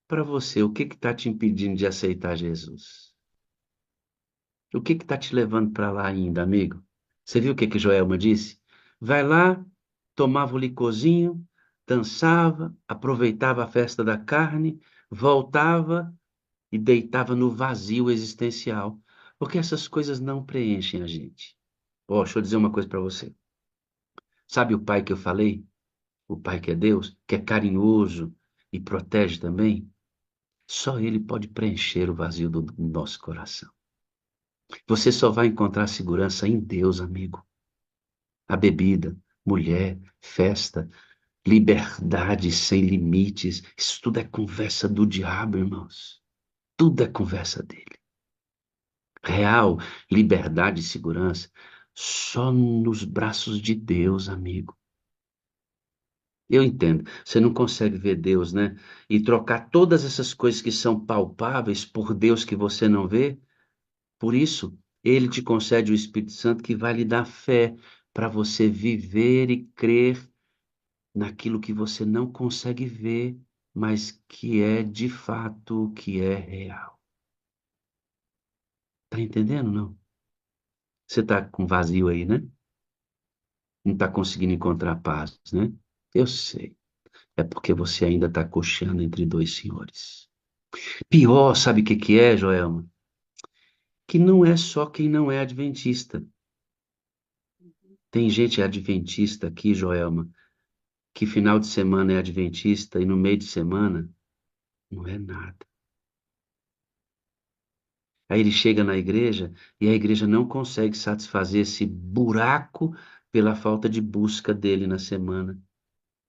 Para você, o que está te impedindo de aceitar Jesus? O que está te levando para lá ainda, amigo? Você viu o que Joelma disse? Vai lá, tomava o licorzinho, dançava, aproveitava a festa da carne, voltava e deitava no vazio existencial, porque essas coisas não preenchem a gente. Ó, deixa eu dizer uma coisa para você. Sabe o pai que eu falei? O pai que é Deus, que é carinhoso e protege também? Só ele pode preencher o vazio do nosso coração. Você só vai encontrar segurança em Deus, amigo. A bebida, mulher, festa, liberdade sem limites, isso tudo é conversa do diabo, irmãos. Tudo é conversa dele. Real liberdade e segurança só nos braços de Deus, amigo. Eu entendo, você não consegue ver Deus, né? E trocar todas essas coisas que são palpáveis por Deus que você não vê. Por isso, ele te concede o Espírito Santo que vai lhe dar fé para você viver e crer naquilo que você não consegue ver, mas que é de fato, que é real. Tá entendendo, não? Você está com vazio aí, né? Não está conseguindo encontrar paz, né? Eu sei. É porque você ainda está cocheando entre dois senhores. Pior, sabe o que que é, Joelma? Que não é só quem não é adventista. Tem gente adventista aqui, Joelma, que final de semana é adventista e no meio de semana não é nada. Aí ele chega na igreja e a igreja não consegue satisfazer esse buraco pela falta de busca dele na semana.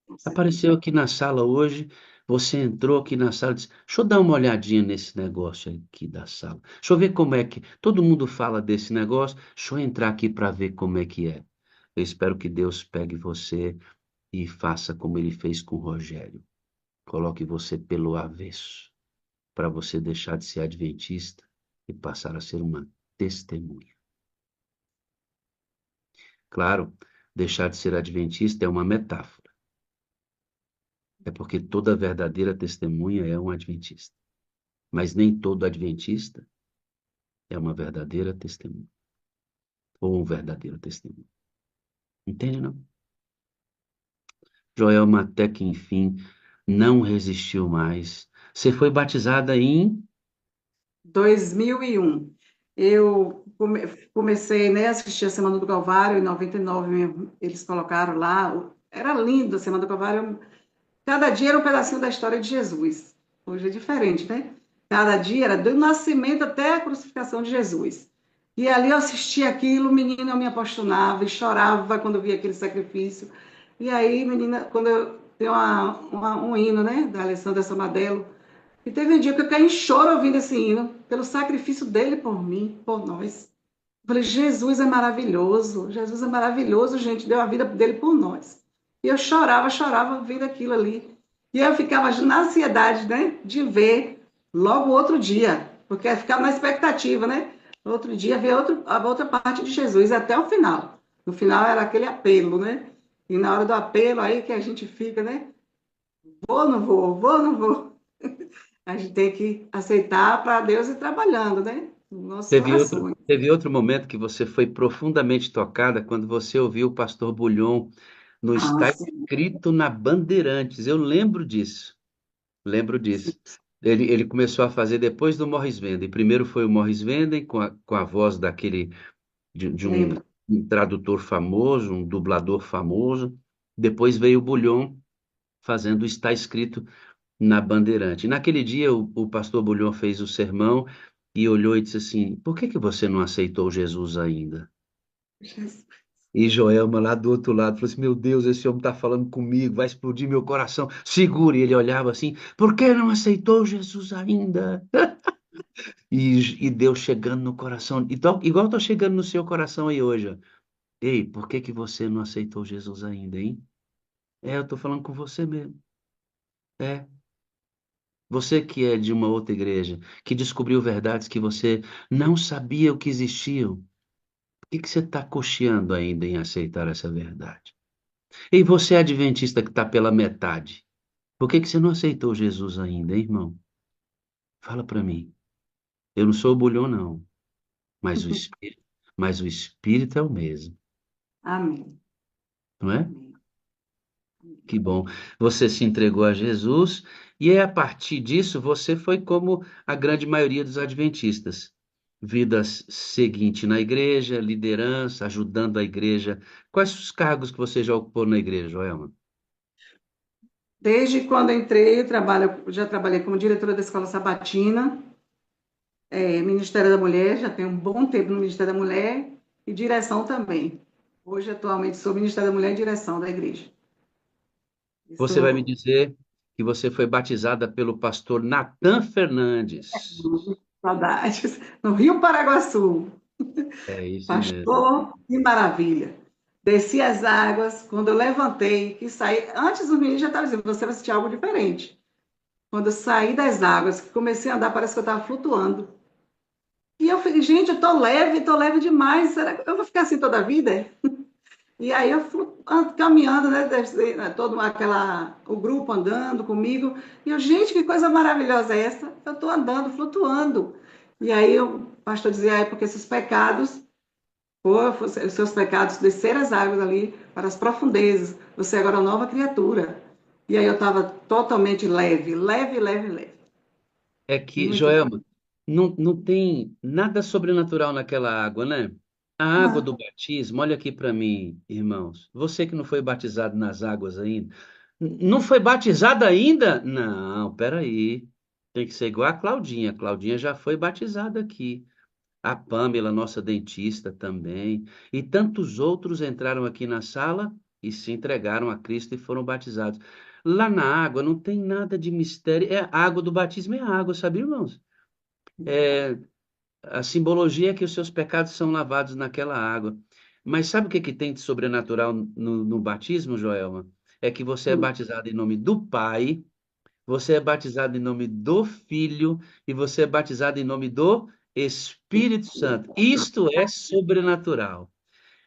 Com certeza. Apareceu aqui na sala hoje, você entrou aqui na sala e disse: Deixa eu dar uma olhadinha nesse negócio aqui da sala. Deixa eu ver como é que. Todo mundo fala desse negócio, deixa eu entrar aqui para ver como é que é. Eu espero que Deus pegue você e faça como ele fez com o Rogério. Coloque você pelo avesso, para você deixar de ser adventista e passar a ser uma testemunha. Claro, deixar de ser adventista é uma metáfora. É porque toda verdadeira testemunha é um adventista. Mas nem todo adventista é uma verdadeira testemunha. Ou um verdadeiro testemunho. Entende, não? Joelma, até que enfim, não resistiu mais. Você foi batizada em 2001. Eu comecei, né, a assistir a Semana do Calvário, em 99 mesmo, eles colocaram lá, era lindo a Semana do Calvário, cada dia era um pedacinho da história de Jesus. Hoje é diferente, né? Cada dia era do nascimento até a crucificação de Jesus. E ali eu assistia aquilo, menina, eu me apaixonava e chorava quando via aquele sacrifício. E aí, menina, quando eu tenho um hino, né, da Alessandra Samadelo, e teve um dia que eu caí em choro ouvindo esse hino, pelo sacrifício dele por mim, por nós. Eu falei, Jesus é maravilhoso, gente, deu a vida dele por nós. E eu chorava ouvindo aquilo ali. E eu ficava na ansiedade, né, de ver logo outro dia, porque eu ficava na expectativa, né? Outro dia ver a outra parte de Jesus, até o final. No final era aquele apelo, né? E na hora do apelo, aí que a gente fica, né? Vou, não vou, vou, não vou. A gente tem que aceitar para Deus ir trabalhando, né? Nos nossos corações. teve outro momento que você foi profundamente tocada quando você ouviu o pastor Bulhon no Ah, Está sim, Escrito na Bandeirantes. Eu lembro disso. Lembro sim, disso. Ele começou a fazer depois do Morris Venden. Primeiro foi o Morris Venden com a voz daquele de lembro. um tradutor famoso, um dublador famoso. Depois veio o Bulhon fazendo o Está Escrito na Bandeirante. Naquele dia o pastor Bulhon fez o sermão e olhou e disse assim: Por que que você não aceitou Jesus ainda? Jesus. E Joelma lá do outro lado falou assim: Meu Deus, esse homem está falando comigo, vai explodir meu coração. Segure. E ele olhava assim: Por que não aceitou Jesus ainda? E Deus chegando no coração, igual estou chegando no seu coração aí hoje. Ó. Ei, por que que você não aceitou Jesus ainda, hein? É, eu estou falando com você mesmo. É, você que é de uma outra igreja, que descobriu verdades que você não sabia o que existiam. Por que que você está cocheando ainda em aceitar essa verdade? E você, adventista que está pela metade, por que que você não aceitou Jesus ainda, hein, irmão? Fala para mim. Eu não sou o bulhão, não, mas o Espírito é o mesmo, Amém. não é? Amém. Que bom. Você se entregou a Jesus e a partir disso você foi como a grande maioria dos adventistas. Vida seguinte na igreja, liderança, ajudando a igreja. Quais os cargos que você já ocupou na igreja, Joelma? Desde quando entrei, já trabalhei como diretora da Escola Sabatina, Ministério da Mulher, já tenho um bom tempo no Ministério da Mulher e direção também. Hoje, atualmente, sou Ministério da Mulher e direção da igreja. Você vai me Isso, dizer que você foi batizada pelo pastor Natan Fernandes. saudades. No Rio Paraguaçu. É isso mesmo. Pastor, que maravilha. Desci as águas, quando eu levantei, que saí, antes o menino já estava dizendo, você vai sentir algo diferente. Quando eu saí das águas, que comecei a andar, parece que eu estava flutuando. E eu falei, gente, eu tô leve demais, será que eu vou ficar assim toda a vida? E aí eu caminhando, né, todo o grupo andando comigo, e eu, gente, que coisa maravilhosa é essa? Eu estou andando, flutuando. E aí o pastor dizia, é porque esses pecados Os seus pecados desceram as águas ali para as profundezas. Você agora é uma nova criatura. E aí eu estava totalmente leve, leve, leve, leve. É que, Muito bom. Joelma, não tem nada sobrenatural naquela água, né? A água do Não, batismo, olha aqui para mim, irmãos. Você que não foi batizado nas águas ainda. Não foi batizado ainda? Não, peraí. Tem que ser igual a Claudinha. A Claudinha já foi batizada aqui. A Pamela, nossa dentista, também. E tantos outros entraram aqui na sala e se entregaram a Cristo e foram batizados. Lá na água não tem nada de mistério. É a água do batismo, é a água, sabe, irmãos? É, a simbologia é que os seus pecados são lavados naquela água. Mas sabe o que que tem de sobrenatural no batismo, Joelma? É que você é sim. batizado em nome do Pai, você é batizado em nome do Filho e você é batizado em nome do Espírito Santo. Isto é sobrenatural.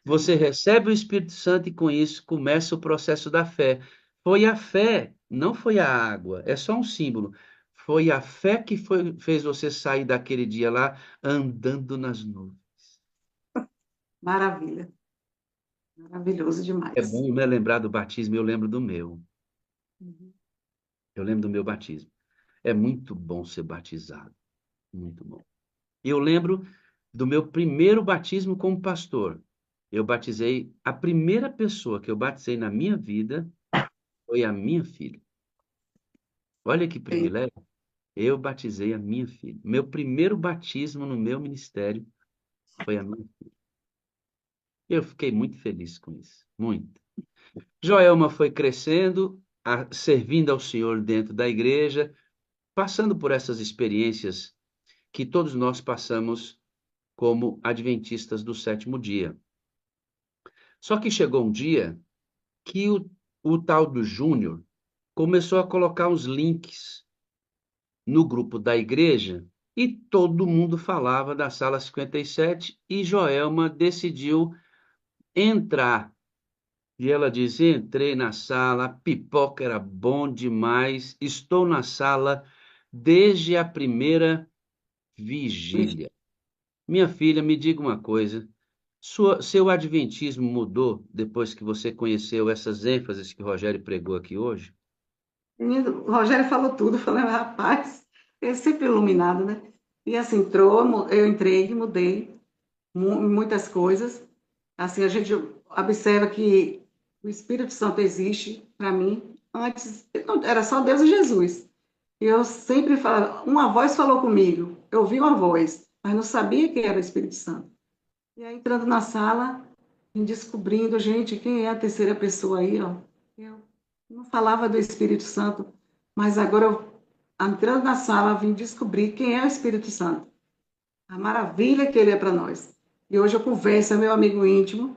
Você recebe o Espírito Santo e com isso começa o processo da fé. Foi a fé, não foi a água, é só um símbolo. Foi a fé que fez você sair daquele dia lá andando nas nuvens. Maravilha. Maravilhoso É demais. bom, né, lembrar do batismo, eu lembro do meu. Uhum. Eu lembro do meu batismo. É muito bom ser batizado, muito bom. Eu lembro do meu primeiro batismo como pastor. Eu batizei, a primeira pessoa que eu batizei na minha vida foi a minha filha. Olha que Sim. privilégio. Eu batizei a minha filha. Meu primeiro batismo no meu ministério foi a minha filha. Eu fiquei muito feliz com isso, muito. Joelma foi crescendo, servindo ao Senhor dentro da igreja, passando por essas experiências que todos nós passamos como adventistas do sétimo dia. Só que chegou um dia que o tal do Júnior começou a colocar uns links no grupo da igreja e todo mundo falava da sala 57 e Joelma decidiu entrar. E ela diz: entrei na sala, a pipoca era bom demais, estou na sala desde a primeira vigília. Minha filha, me diga uma coisa. Seu adventismo mudou depois que você conheceu essas ênfases que o Rogério pregou aqui hoje? Menino, o Rogério falou tudo, falei, rapaz, ele sempre iluminado, né? E assim, entrou, eu entrei e mudei muitas coisas. Assim, a gente observa que o Espírito Santo existe para mim. Antes era só Deus e Jesus. E eu sempre falava, uma voz falou comigo, eu ouvi uma voz, mas não sabia que era o Espírito Santo. E aí, entrando na sala, e descobrindo, gente, quem é a terceira pessoa aí, ó? Eu não falava do Espírito Santo, mas agora, entrando na sala, vim descobrir quem é o Espírito Santo. A maravilha que ele é para nós. E hoje eu converso, é meu amigo íntimo,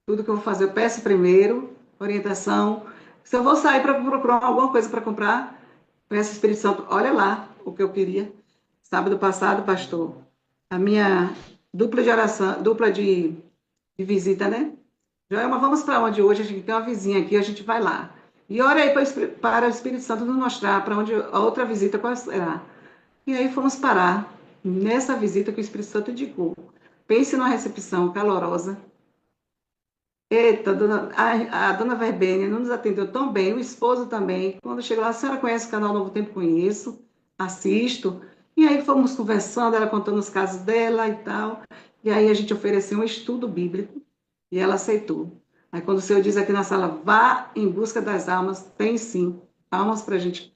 tudo que eu vou fazer, eu peço primeiro, orientação. Se eu vou sair para procurar alguma coisa para comprar, peço ao Espírito Santo, olha lá o que eu queria. Sábado passado, pastor, a minha dupla de oração, dupla de visita, né? Joelma, vamos para onde hoje? A gente tem uma vizinha aqui, a gente vai lá. E ora aí para o Espírito Santo nos mostrar para onde a outra visita qual será. E aí fomos parar nessa visita que o Espírito Santo indicou. Pense numa recepção calorosa. Eita, a dona Verbênia não nos atendeu tão bem, o esposo também. Quando chegou lá, a senhora conhece o canal Novo Tempo? Conheço, assisto. E aí fomos conversando, ela contando os casos dela e tal. E aí a gente ofereceu um estudo bíblico e ela aceitou. Aí quando o Senhor diz aqui na sala, vá em busca das almas, tem sim almas para a gente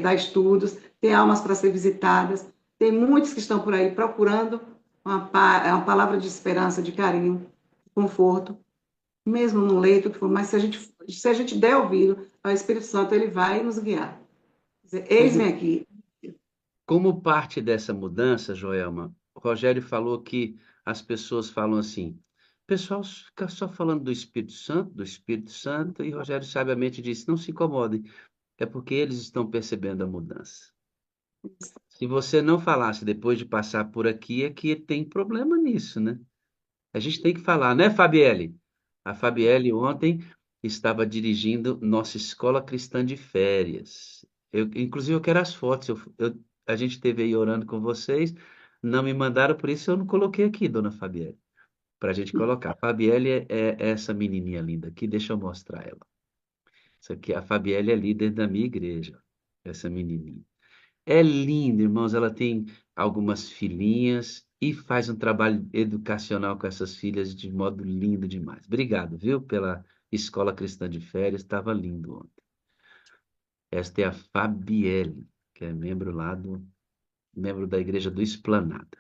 dar estudos, tem almas para ser visitadas, tem muitos que estão por aí procurando uma palavra de esperança, de carinho, de conforto, mesmo no leito que for, mas se a gente der ouvido ao Espírito Santo, ele vai nos guiar. Eis-me Como, aqui. como parte dessa mudança, Joelma, o Rogério falou que as pessoas falam assim, o pessoal fica só falando do Espírito Santo, e Rogério sabiamente disse, não se incomodem, é porque eles estão percebendo a mudança. Se você não falasse depois de passar por aqui, é que tem problema nisso, né? A gente tem que falar, né, Fabielle? A Fabielle ontem estava dirigindo nossa escola cristã de férias. Inclusive, eu quero as fotos. A gente esteve aí orando com vocês, não me mandaram, por isso eu não coloquei aqui, dona Fabielle. para a gente colocar. A Fabielle é essa menininha linda aqui, deixa eu mostrar ela. Isso aqui, a Fabielle é líder da minha igreja, essa menininha. É linda, irmãos, ela tem algumas filhinhas e faz um trabalho educacional com essas filhas de modo lindo demais. Obrigado, viu, pela Escola Cristã de Férias, estava lindo ontem. Esta é a Fabielle, que é membro da igreja do Esplanada.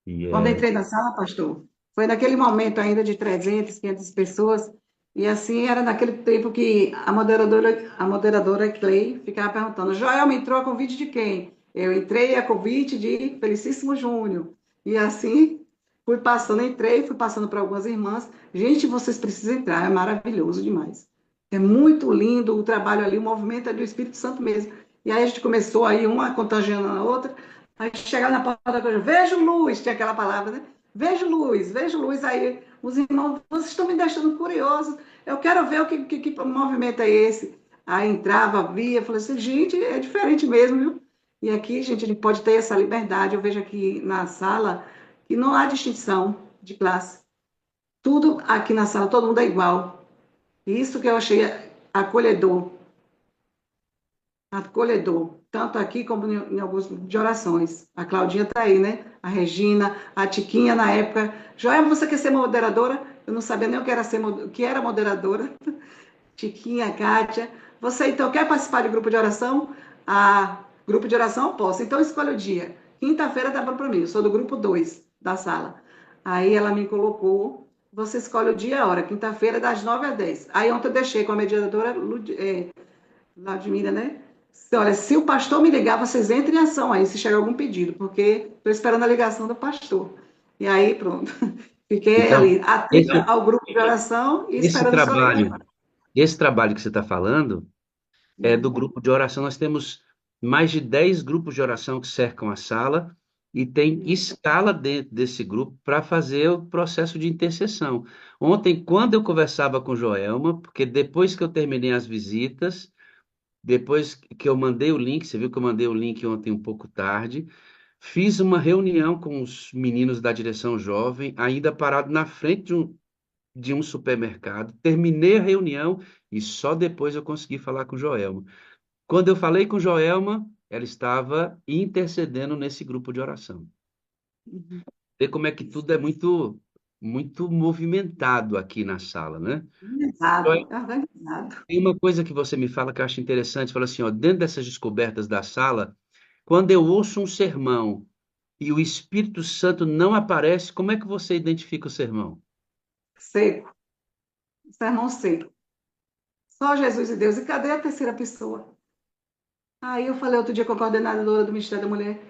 E Quando é, entrei na sala, pastor, foi naquele momento ainda de 300, 500 pessoas, e assim era naquele tempo que a moderadora Clay ficava perguntando, Joelma entrou a convite de quem? Eu entrei a convite de Felicíssimo Júnior. E assim, fui passando para algumas irmãs. Gente, vocês precisam entrar, é maravilhoso demais. É muito lindo o trabalho ali, o movimento é do Espírito Santo mesmo. E aí a gente começou aí, uma contagiando a outra, aí chegava na porta da coisa, vejo luz, tinha aquela palavra, né? Vejo luz. Aí os irmãos, vocês estão me deixando curioso. Eu quero ver que movimento é esse. Aí entrava, via, falei assim, gente, é diferente mesmo, viu? E aqui, gente, a gente pode ter essa liberdade. Eu vejo aqui na sala que não há distinção de classe. Tudo aqui na sala, todo mundo é igual. Isso que eu achei acolhedor. Acolhedor, tanto aqui como em alguns de orações. A Claudinha está aí, né? A Regina, a Tiquinha na época. Joelma, você quer ser moderadora? Eu não sabia nem o que era o que era moderadora. Tiquinha, Kátia. Você então quer participar de grupo de oração? Ah, grupo de oração eu posso. Então escolha o dia. Quinta-feira tá bom para mim. Eu sou do grupo 2 da sala. Aí ela me colocou. Você escolhe o dia e a hora. Quinta-feira, das 9 às 10. Aí ontem eu deixei com a mediadora Vladimira, né? Olha, se o pastor me ligar, vocês entrem em ação aí, se chegar algum pedido, porque estou esperando a ligação do pastor. E aí, pronto. Fiquei então, ali, atenta esse, ao grupo de oração e esse esperando a sua trabalho, ligação. esse trabalho que você está falando é do grupo de oração. Nós temos mais de 10 grupos de oração que cercam a sala e tem escala dentro desse grupo para fazer o processo de intercessão. Ontem, quando eu conversava com Joelma, porque depois que eu terminei as visitas, depois que eu mandei o link, você viu que eu mandei o link ontem um pouco tarde, fiz uma reunião com os meninos da direção jovem, ainda parado na frente de um supermercado. Terminei a reunião e só depois eu consegui falar com Joelma. Quando eu falei com Joelma, ela estava intercedendo nesse grupo de oração. Vê como é que tudo é muito, muito movimentado aqui na sala, né? Organizado, é organizado. Tem uma coisa que você me fala que eu acho interessante, fala assim, ó, dentro dessas descobertas da sala, quando eu ouço um sermão e o Espírito Santo não aparece, como é que você identifica o sermão? Seco, sermão seco. Só Jesus e Deus. E cadê a terceira pessoa? Aí eu falei outro dia com a coordenadora do Ministério da Mulher,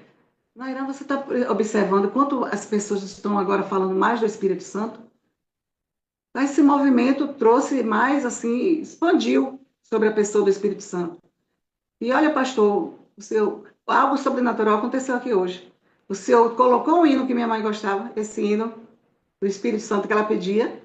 Nairã, você está observando quanto as pessoas estão agora falando mais do Espírito Santo? Esse movimento trouxe mais, assim, expandiu sobre a pessoa do Espírito Santo. E olha, pastor, algo sobrenatural aconteceu aqui hoje. O senhor colocou um hino que minha mãe gostava, esse hino do Espírito Santo que ela pedia.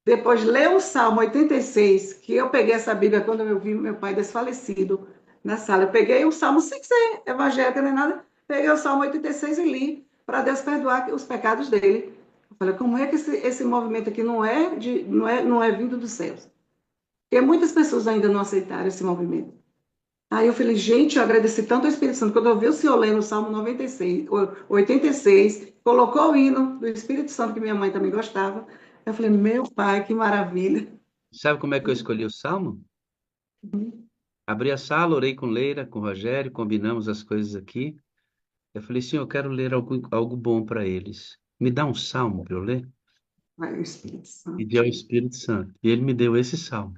Depois leu o Salmo 86, que eu peguei essa Bíblia quando eu vi meu pai desfalecido na sala. Eu peguei o Salmo, sem ser evangélica nem nada, peguei o Salmo 86 e li, para Deus perdoar os pecados dele. Eu falei, como é que esse movimento aqui não é vindo dos céus? Porque muitas pessoas ainda não aceitaram esse movimento. Aí eu falei, gente, eu agradeci tanto ao Espírito Santo. Quando eu vi o senhor lendo o Salmo 96, 86, colocou o hino do Espírito Santo, que minha mãe também gostava. Eu falei, meu pai, que maravilha. Sabe como é que eu escolhi o salmo? Abri a sala, orei com Leira, com o Rogério, combinamos as coisas aqui. Eu falei, sim, eu quero ler algo bom para eles. Me dá um salmo para eu ler? Vai, o Espírito E Santo. deu ao Espírito Santo. E ele me deu esse salmo.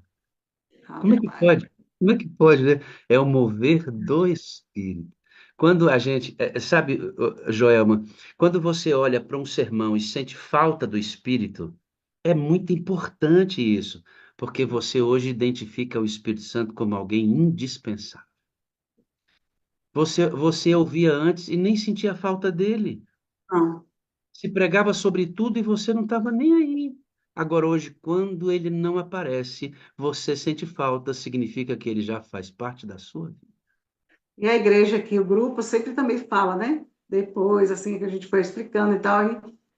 Como é que Rapaz. pode? Como é que pode, né? É o mover do Espírito. Quando a gente, sabe, Joelma, quando você olha para um sermão e sente falta do Espírito, é muito importante isso, porque você hoje identifica o Espírito Santo como alguém indispensável. Você ouvia antes e nem sentia falta dele. Não. Se pregava sobre tudo e você não estava nem aí. Agora, hoje, quando ele não aparece, você sente falta, significa que ele já faz parte da sua vida. E a igreja aqui, o grupo, sempre também fala, né? Depois, assim, que a gente foi explicando e tal.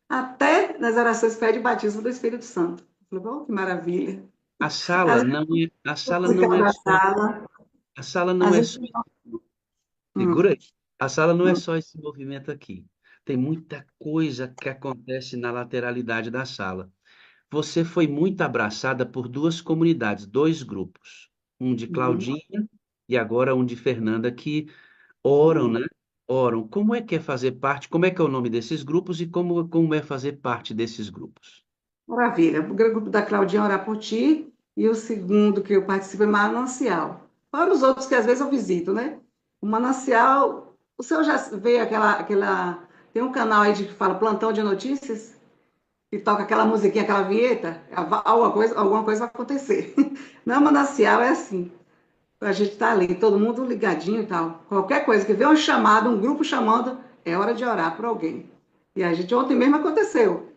Até nas orações pede batismo do Espírito Santo. Eu falei, "Bom, que maravilha. A As sala não é, a sala não músicas é da só, sala, a sala não as... é só, segura Hum, aí. A sala não é só esse movimento aqui. Tem muita coisa que acontece na lateralidade da sala. Você foi muito abraçada por duas comunidades, dois grupos. Um de uhum. Claudinha e agora um de Fernanda, que oram, né? Oram. Como é que é fazer parte? Como é que é o nome desses grupos e como é fazer parte desses grupos? Maravilha. O grupo da Claudinha Orar por Ti e o segundo que eu participo é Manancial. Fora os outros que às vezes eu visito, né? O Manancial, o senhor já veio aquela... Tem um canal aí que fala Plantão de Notícias, que toca aquela musiquinha, aquela vinheta, alguma coisa vai acontecer. Não, Manancial é assim, a gente tá ali, todo mundo ligadinho e tal. Qualquer coisa que vê uma chamada, um grupo chamando, é hora de orar por alguém. E a gente ontem mesmo aconteceu.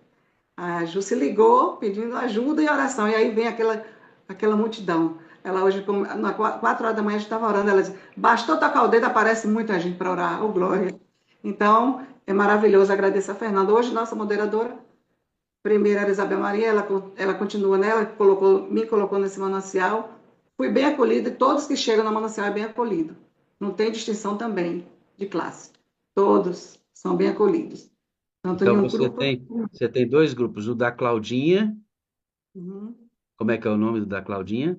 A Ju se ligou pedindo ajuda e oração. E aí vem aquela multidão. Ela hoje, na 4 horas da manhã, a gente estava orando. Ela disse: bastou tocar o dedo, aparece muita gente para orar. Ô, glória. Então, é maravilhoso. Agradeço a Fernanda. Hoje, nossa moderadora, primeira era Isabel Maria, ela continua nela, me colocou nesse manancial. Fui bem acolhida e todos que chegam no manancial é bem acolhido. Não tem distinção também de classe. Todos são bem acolhidos. Tanto em Então um grupo. você tem dois grupos, o da Claudinha, Uhum. como é que é o nome do da Claudinha?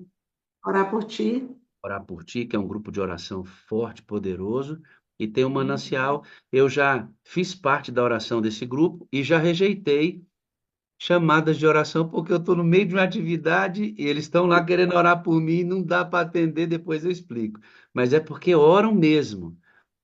Orar por ti. Orar por Ti, que é um grupo de oração forte, poderoso, e tem o Uhum. Manancial. Eu já fiz parte da oração desse grupo e já rejeitei chamadas de oração porque eu estou no meio de uma atividade e eles estão lá querendo orar por mim e não dá para atender, depois eu explico. Mas é porque oram mesmo.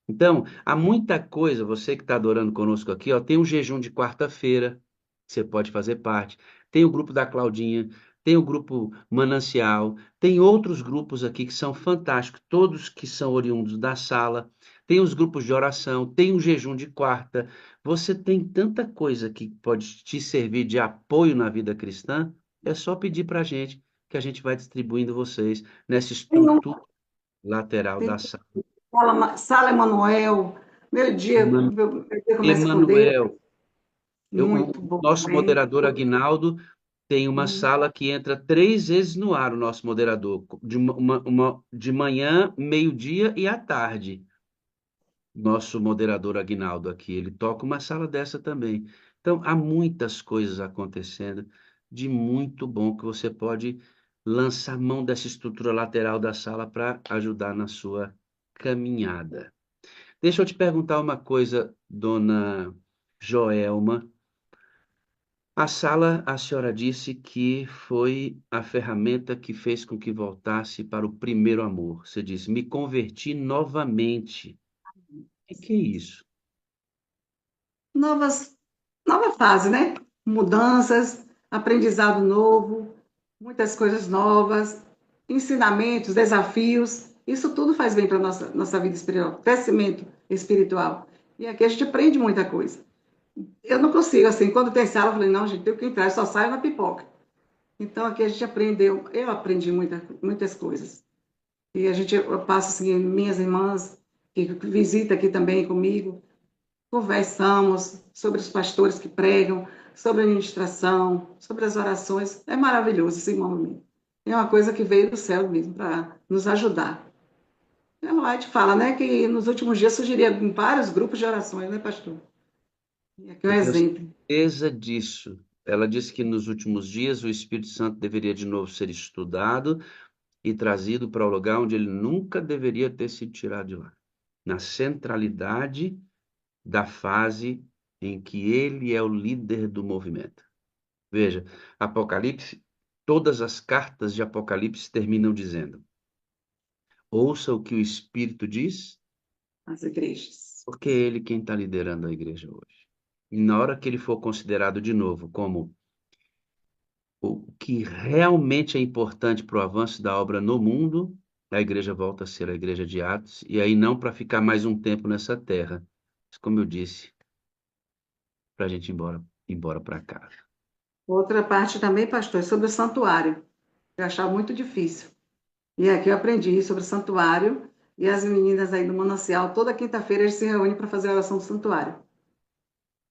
Então, há muita coisa, você que está adorando conosco aqui, ó, tem um jejum de quarta-feira, você pode fazer parte. Tem o grupo da Claudinha, tem o grupo Manancial, tem outros grupos aqui que são fantásticos, todos que são oriundos da sala. Tem os grupos de oração, tem o jejum de quarta. Você tem tanta coisa que pode te servir de apoio na vida cristã, é só pedir para a gente que a gente vai distribuindo vocês nessa Tem um, estrutura lateral tem da sala. Sala Emanuel. Meu dia começa com Deus. Emanuel, o Muito bom nosso também. moderador Aguinaldo tem uma Uhum. sala que entra 3 vezes no ar, o nosso moderador, de manhã, meio-dia e à tarde. Nosso moderador Aguinaldo aqui, ele toca uma sala dessa também. Então, há muitas coisas acontecendo de muito bom que você pode lançar mão dessa estrutura lateral da sala para ajudar na sua caminhada. Deixa eu te perguntar uma coisa, dona Joelma. A sala, a senhora disse que foi a ferramenta que fez com que voltasse para o primeiro amor. Você diz, me converti novamente. O que é isso? Novas, nova fase, né? Mudanças, aprendizado novo, muitas coisas novas, ensinamentos, desafios. Isso tudo faz bem para a nossa vida espiritual, crescimento espiritual. E aqui a gente aprende muita coisa. Eu não consigo, assim, quando tem sala, eu falei, não, gente, tem que entrar, eu só saio na pipoca. Então aqui a gente aprendeu, eu aprendi muitas coisas. E a gente, eu passo assim, minhas irmãs que visitam aqui também comigo, conversamos sobre os pastores que pregam, sobre a administração, sobre as orações. É maravilhoso esse momento. É uma coisa que veio do céu mesmo para nos ajudar. Ela White fala, né, que nos últimos dias surgiria vários grupos de orações, né, pastor? E aqui é um Eu tenho exemplo. certeza disso. Ela disse que nos últimos dias o Espírito Santo deveria de novo ser estudado e trazido para o lugar onde ele nunca deveria ter sido tirado de lá. Na centralidade da fase em que ele é o líder do movimento. Veja, Apocalipse, todas as cartas de Apocalipse terminam dizendo: ouça o que o Espírito diz, As igrejas. porque é ele quem está liderando a igreja hoje. E na hora que ele for considerado de novo como o que realmente é importante para o avanço da obra no mundo, a igreja volta a ser a igreja de Atos, e aí não para ficar mais um tempo nessa terra, mas como eu disse, para a gente ir embora para casa. Outra parte também, pastor, é sobre o santuário. Eu achava muito difícil. E aqui eu aprendi sobre o santuário. E as meninas aí do Manancial, toda quinta-feira eles se reúnem para fazer a oração do santuário.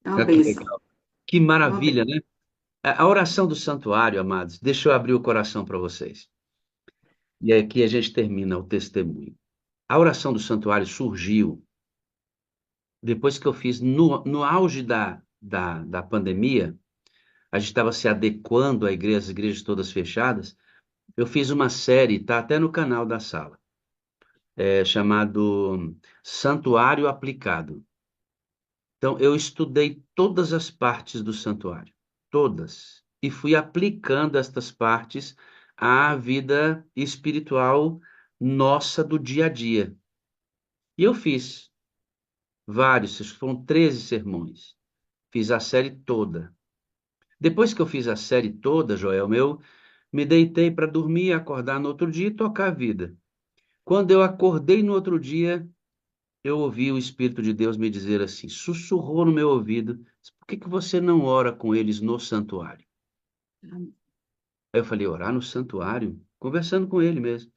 É uma Olha que bênção. legal. Que Uma maravilha, vez. né? A oração do santuário, amados, deixa eu abrir o coração para vocês. E aqui a gente termina o testemunho. A oração do santuário surgiu depois que eu fiz, no auge da pandemia, a gente estava se adequando à igreja, as igrejas todas fechadas. Eu fiz uma série, tá até no canal da sala, chamado Santuário Aplicado. Então, eu estudei todas as partes do santuário, todas, e fui aplicando estas partes à vida espiritual nossa do dia a dia. E eu fiz vários, foram 13 sermões. Fiz a série toda. Depois que eu fiz a série toda, Joel, me deitei para dormir, acordar no outro dia e tocar a vida. Quando eu acordei no outro dia, eu ouvi o Espírito de Deus me dizer assim, sussurrou no meu ouvido, por que que você não ora com eles no santuário? Aí eu falei, orar no santuário? Conversando com ele mesmo.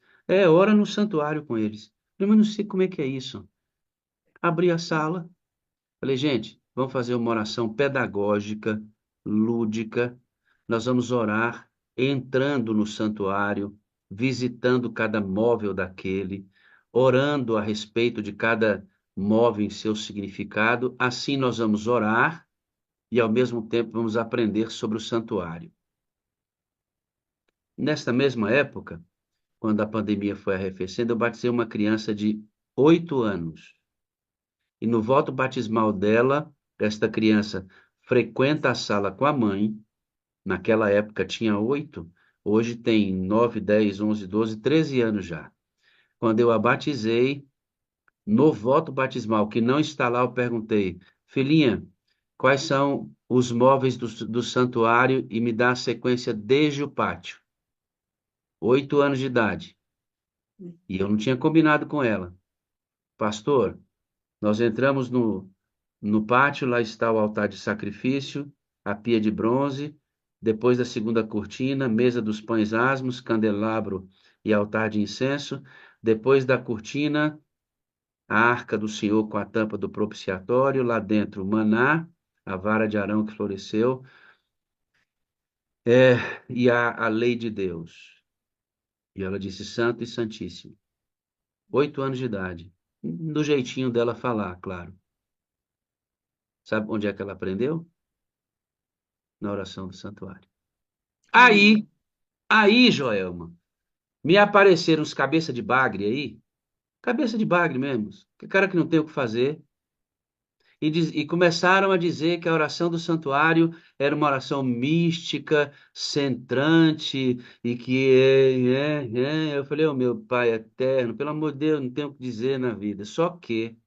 Ora no santuário com eles. Eu falei, mas não sei como é que é isso. Abri a sala, falei, gente, vamos fazer uma oração pedagógica, lúdica. Nós vamos orar entrando no santuário, visitando cada móvel daquele, orando a respeito de cada móvel em seu significado. Assim nós vamos orar e ao mesmo tempo vamos aprender sobre o santuário. Nesta mesma época, quando a pandemia foi arrefecendo, eu batizei uma criança de 8 anos. E no voto batismal dela, esta criança frequenta a sala com a mãe. Naquela época tinha 8, hoje tem 9, 10, 11, 12, 13 anos já. Quando eu a batizei, no voto batismal, que não está lá, eu perguntei, filhinha, quais são os móveis do santuário e me dá a sequência desde o pátio. 8 anos de idade. E eu não tinha combinado com ela. Pastor, nós entramos no pátio, lá está o altar de sacrifício, a pia de bronze, depois da segunda cortina, mesa dos pães asmos, candelabro e altar de incenso, depois da cortina, a arca do Senhor com a tampa do propiciatório, lá dentro, maná, a vara de Arão que floresceu, e a lei de Deus. E ela disse, santo e santíssimo. 8 anos de idade. Do jeitinho dela falar, claro. Sabe onde é que ela aprendeu? Na oração do santuário. Amém. Aí, Joelma, me apareceram uns cabeça de bagre aí, cabeça de bagre mesmo, que cara que não tem o que fazer, e começaram a dizer que a oração do santuário era uma oração mística, centrante, e que eu falei, oh, meu Pai eterno, pelo amor de Deus, não tenho o que dizer na vida. Só que,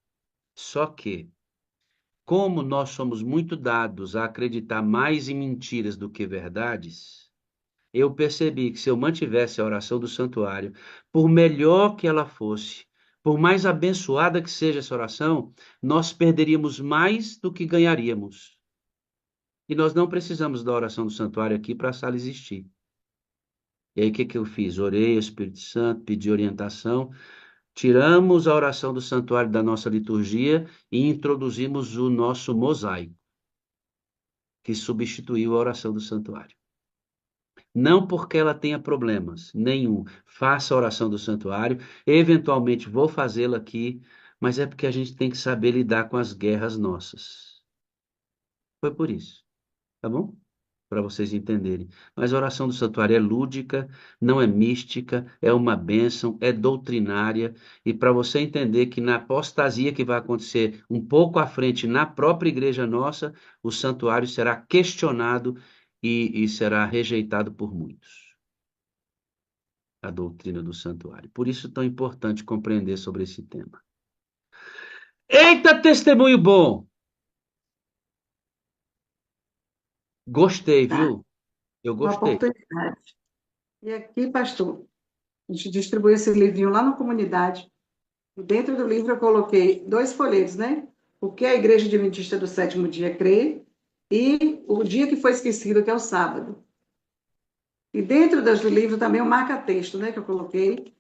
como nós somos muito dados a acreditar mais em mentiras do que verdades, eu percebi que se eu mantivesse a oração do santuário, por melhor que ela fosse, por mais abençoada que seja essa oração, nós perderíamos mais do que ganharíamos. E nós não precisamos da oração do santuário aqui para a sala existir. E aí, o que que eu fiz? Orei ao Espírito Santo, pedi orientação, tiramos a oração do santuário da nossa liturgia e introduzimos o nosso mosaico, que substituiu a oração do santuário. Não porque ela tenha problemas, nenhum. Faça a oração do santuário, eventualmente vou fazê-la aqui, mas é porque a gente tem que saber lidar com as guerras nossas. Foi por isso, tá bom? Para vocês entenderem. Mas a oração do santuário é lúdica, não é mística, é uma bênção, é doutrinária, e para você entender que na apostasia que vai acontecer um pouco à frente na própria igreja nossa, o santuário será questionado e será rejeitado por muitos. A doutrina do santuário. Por isso é tão importante compreender sobre esse tema. Eita, testemunho bom! Gostei, Tá, viu? Eu uma gostei. oportunidade. E aqui, pastor, a gente distribuiu esse livrinho lá na comunidade. E dentro do livro eu coloquei 2 folhetos, né? O que a Igreja Adventista do Sétimo Dia crê e o dia que foi esquecido, que é o sábado. E dentro do livro também o marca-texto, né? Que eu coloquei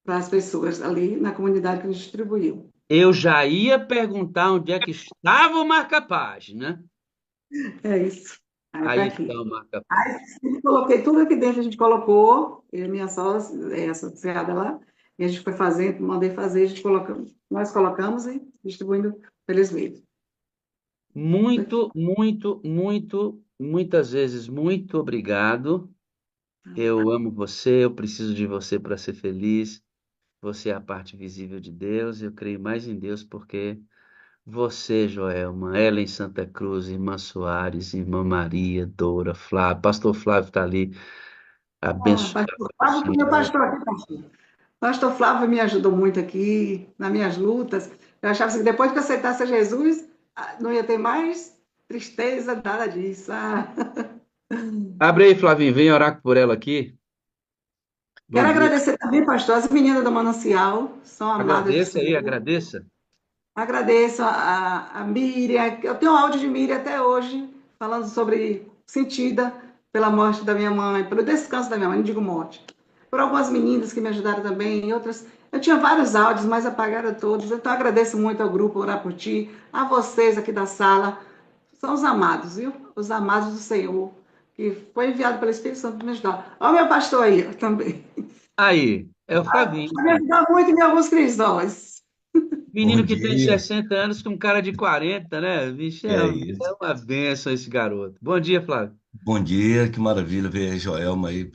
para as pessoas ali na comunidade que a gente distribuiu. Eu já ia perguntar onde é que estava o marca-página. É isso. Aí tá Aí aqui. então, Marca. Aí eu coloquei tudo aqui dentro, a gente colocou, eu e minha sogra, associada lá, e a gente foi fazendo, mandei fazer, a gente colocamos, nós colocamos e distribuindo pelos meios. Muito, muito, muito, muitas vezes, muito obrigado. Eu amo você, eu preciso de você para ser feliz. Você é a parte visível de Deus. Eu creio mais em Deus porque você, Joelma, Ellen Santa Cruz, Irmã Soares, Irmã Maria, Dora, Flávio, Pastor Flávio está ali, Ah, abençoado pastor ao Flávio, meu Senhor. pastor aqui, pastor. Pastor Flávio me ajudou muito aqui, nas minhas lutas. Eu achava assim, que depois que eu aceitasse Jesus, não ia ter mais tristeza, nada disso. Abre aí, Flavinho, vem orar por ela aqui. Bom Quero dia. agradecer também, pastor, as meninas do Manancial, são amadas do Agradeça aí, Senhor. agradeça. Agradeço a Miriam, eu tenho um áudio de Miriam até hoje, falando sobre sentida pela morte da minha mãe, pelo descanso da minha mãe, não digo morte. Por algumas meninas que me ajudaram também, e outras. Eu tinha vários áudios, mas apagaram todos. Então agradeço muito ao grupo Orar por Ti, a vocês aqui da sala. São os amados, viu? Os amados do Senhor, que foi enviado pelo Espírito Santo para me ajudar. Olha o meu pastor aí também. Aí, é o Flavinho, Me ajudou muito em alguns cristãos. Bom menino que tem dia, 60 anos com cara de 40, né? Vixe, é é isso. uma bênção esse garoto. Bom dia, Flávio. Bom dia, que maravilha ver a Joelma aí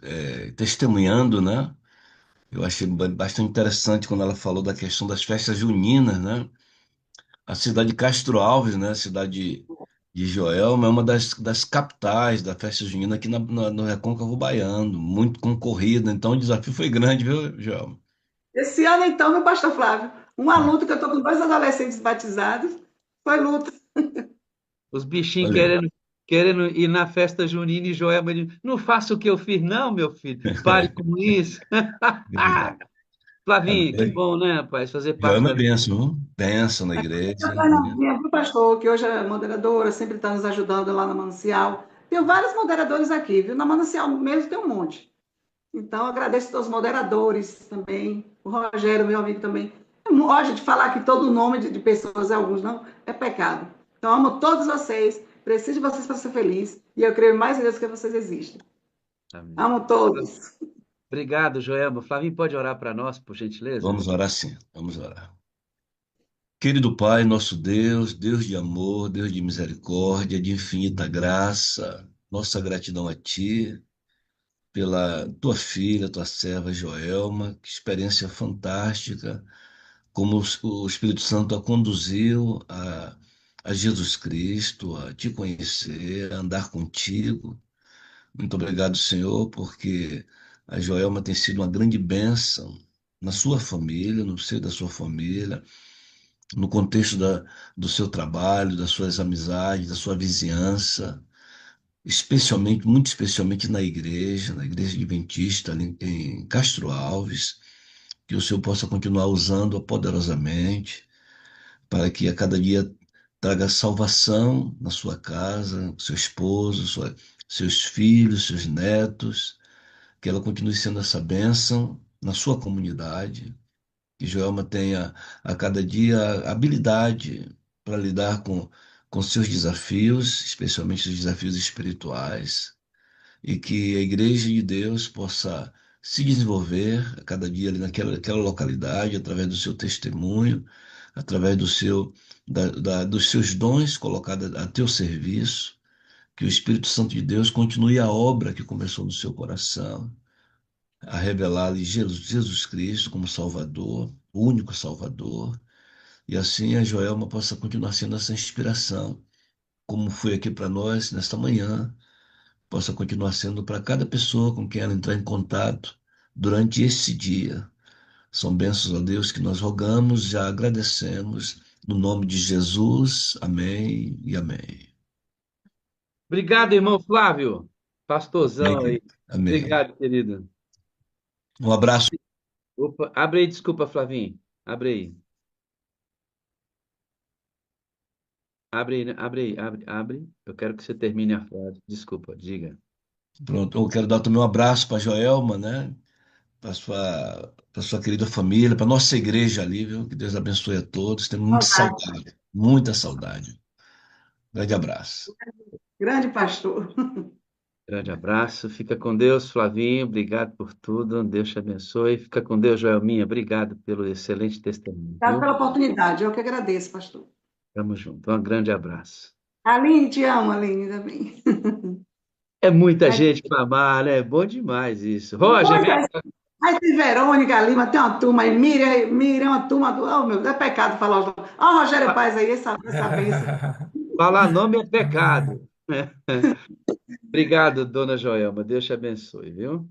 testemunhando, né? Eu achei bastante interessante quando ela falou da questão das festas juninas, né? A cidade de Castro Alves, né? A cidade de Joelma é uma das capitais da festa junina aqui no Recôncavo Baiano, muito concorrida, então o desafio foi grande, viu, Joelma? Esse ano, então, meu pastor Flávio, uma luta que eu estou com dois adolescentes batizados, foi luta. Os bichinhos Olha aí. querendo ir na festa junina e Joelma diz, não faça o que eu fiz, não, meu filho. Pare com isso. Flavinho, que Agora, bom, né, rapaz? Fazer parte Joelma é da vida. bênção, viu? Bênção na A igreja, né? Fernandinha, meu pastor, que hoje é moderadora, sempre está nos ajudando lá na Manancial. Tem vários moderadores aqui, viu? Na Manancial mesmo tem um monte. Então, agradeço aos moderadores também, o Rogério, meu amigo também. Ó, gente, falar aqui todo o nome de pessoas, alguns não, é pecado. Então, amo todos vocês, preciso de vocês para ser feliz, e eu creio mais em Deus que vocês existem. Amém. Amo todos. Obrigado, Joelma. Flavinho, pode orar para nós, por gentileza? Vamos orar sim, vamos orar. Querido Pai, nosso Deus, Deus de amor, Deus de misericórdia, de infinita graça, nossa gratidão a Ti pela Tua filha, Tua serva Joelma, que experiência fantástica, como o Espírito Santo a conduziu a Jesus Cristo, a Te conhecer, a andar contigo. Muito obrigado, Senhor, porque a Joelma tem sido uma grande bênção na sua família, no seio da sua família, no contexto do seu trabalho, das suas amizades, da sua vizinhança, especialmente, muito especialmente na igreja adventista ali em Castro Alves, que o Senhor possa continuar usando-a poderosamente, para que a cada dia traga salvação na sua casa, seu esposo, seus filhos, seus netos, que ela continue sendo essa bênção na sua comunidade, que Joelma tenha a cada dia habilidade para lidar com seus desafios, especialmente os desafios espirituais, e que a Igreja de Deus possa se desenvolver a cada dia ali naquela localidade, através do seu testemunho, através dos seus dons colocados a teu serviço, que o Espírito Santo de Deus continue a obra que começou no seu coração, a revelar-lhe Jesus Cristo como Salvador, o único Salvador, e assim a Joelma possa continuar sendo essa inspiração, como foi aqui para nós nesta manhã, possa continuar sendo para cada pessoa com quem ela entrar em contato durante esse dia. São bênçãos a Deus que nós rogamos, já agradecemos, no nome de Jesus, amém e amém. Obrigado, irmão Flávio. Amém, Pastorzão aí. querido. Amém. Obrigado, querido. Um abraço. Opa, abre aí, desculpa, Flavinho. Abre aí. Abre aí, né? Abre aí, abre, abre. Eu quero que você termine a frase. Desculpa, diga. Pronto, eu quero dar também um abraço para a Joelma, né? Para sua querida família, para nossa igreja ali, viu? Que Deus abençoe a todos. Temos muita Saudade. saudade, muita saudade. Grande abraço. Grande pastor. Grande abraço. Fica com Deus, Flavinho. Obrigado por tudo. Deus te abençoe. Fica com Deus, Joelminha. Obrigado pelo excelente testemunho, Obrigado viu? pela oportunidade. Eu que agradeço, pastor. Tamo junto. Um grande abraço. Aline, te amo, Aline, também. É muita Aí, gente para amar, né? É bom demais isso. Roger, pois é. Aí tem Verônica Lima, tem uma turma aí, Miriam, é uma turma. Oh, meu Deus, é pecado falar os nomes. Ó, o Rogério Paz aí, essa bênção. falar nome é pecado. Obrigado, dona Joelma. Deus te abençoe, viu?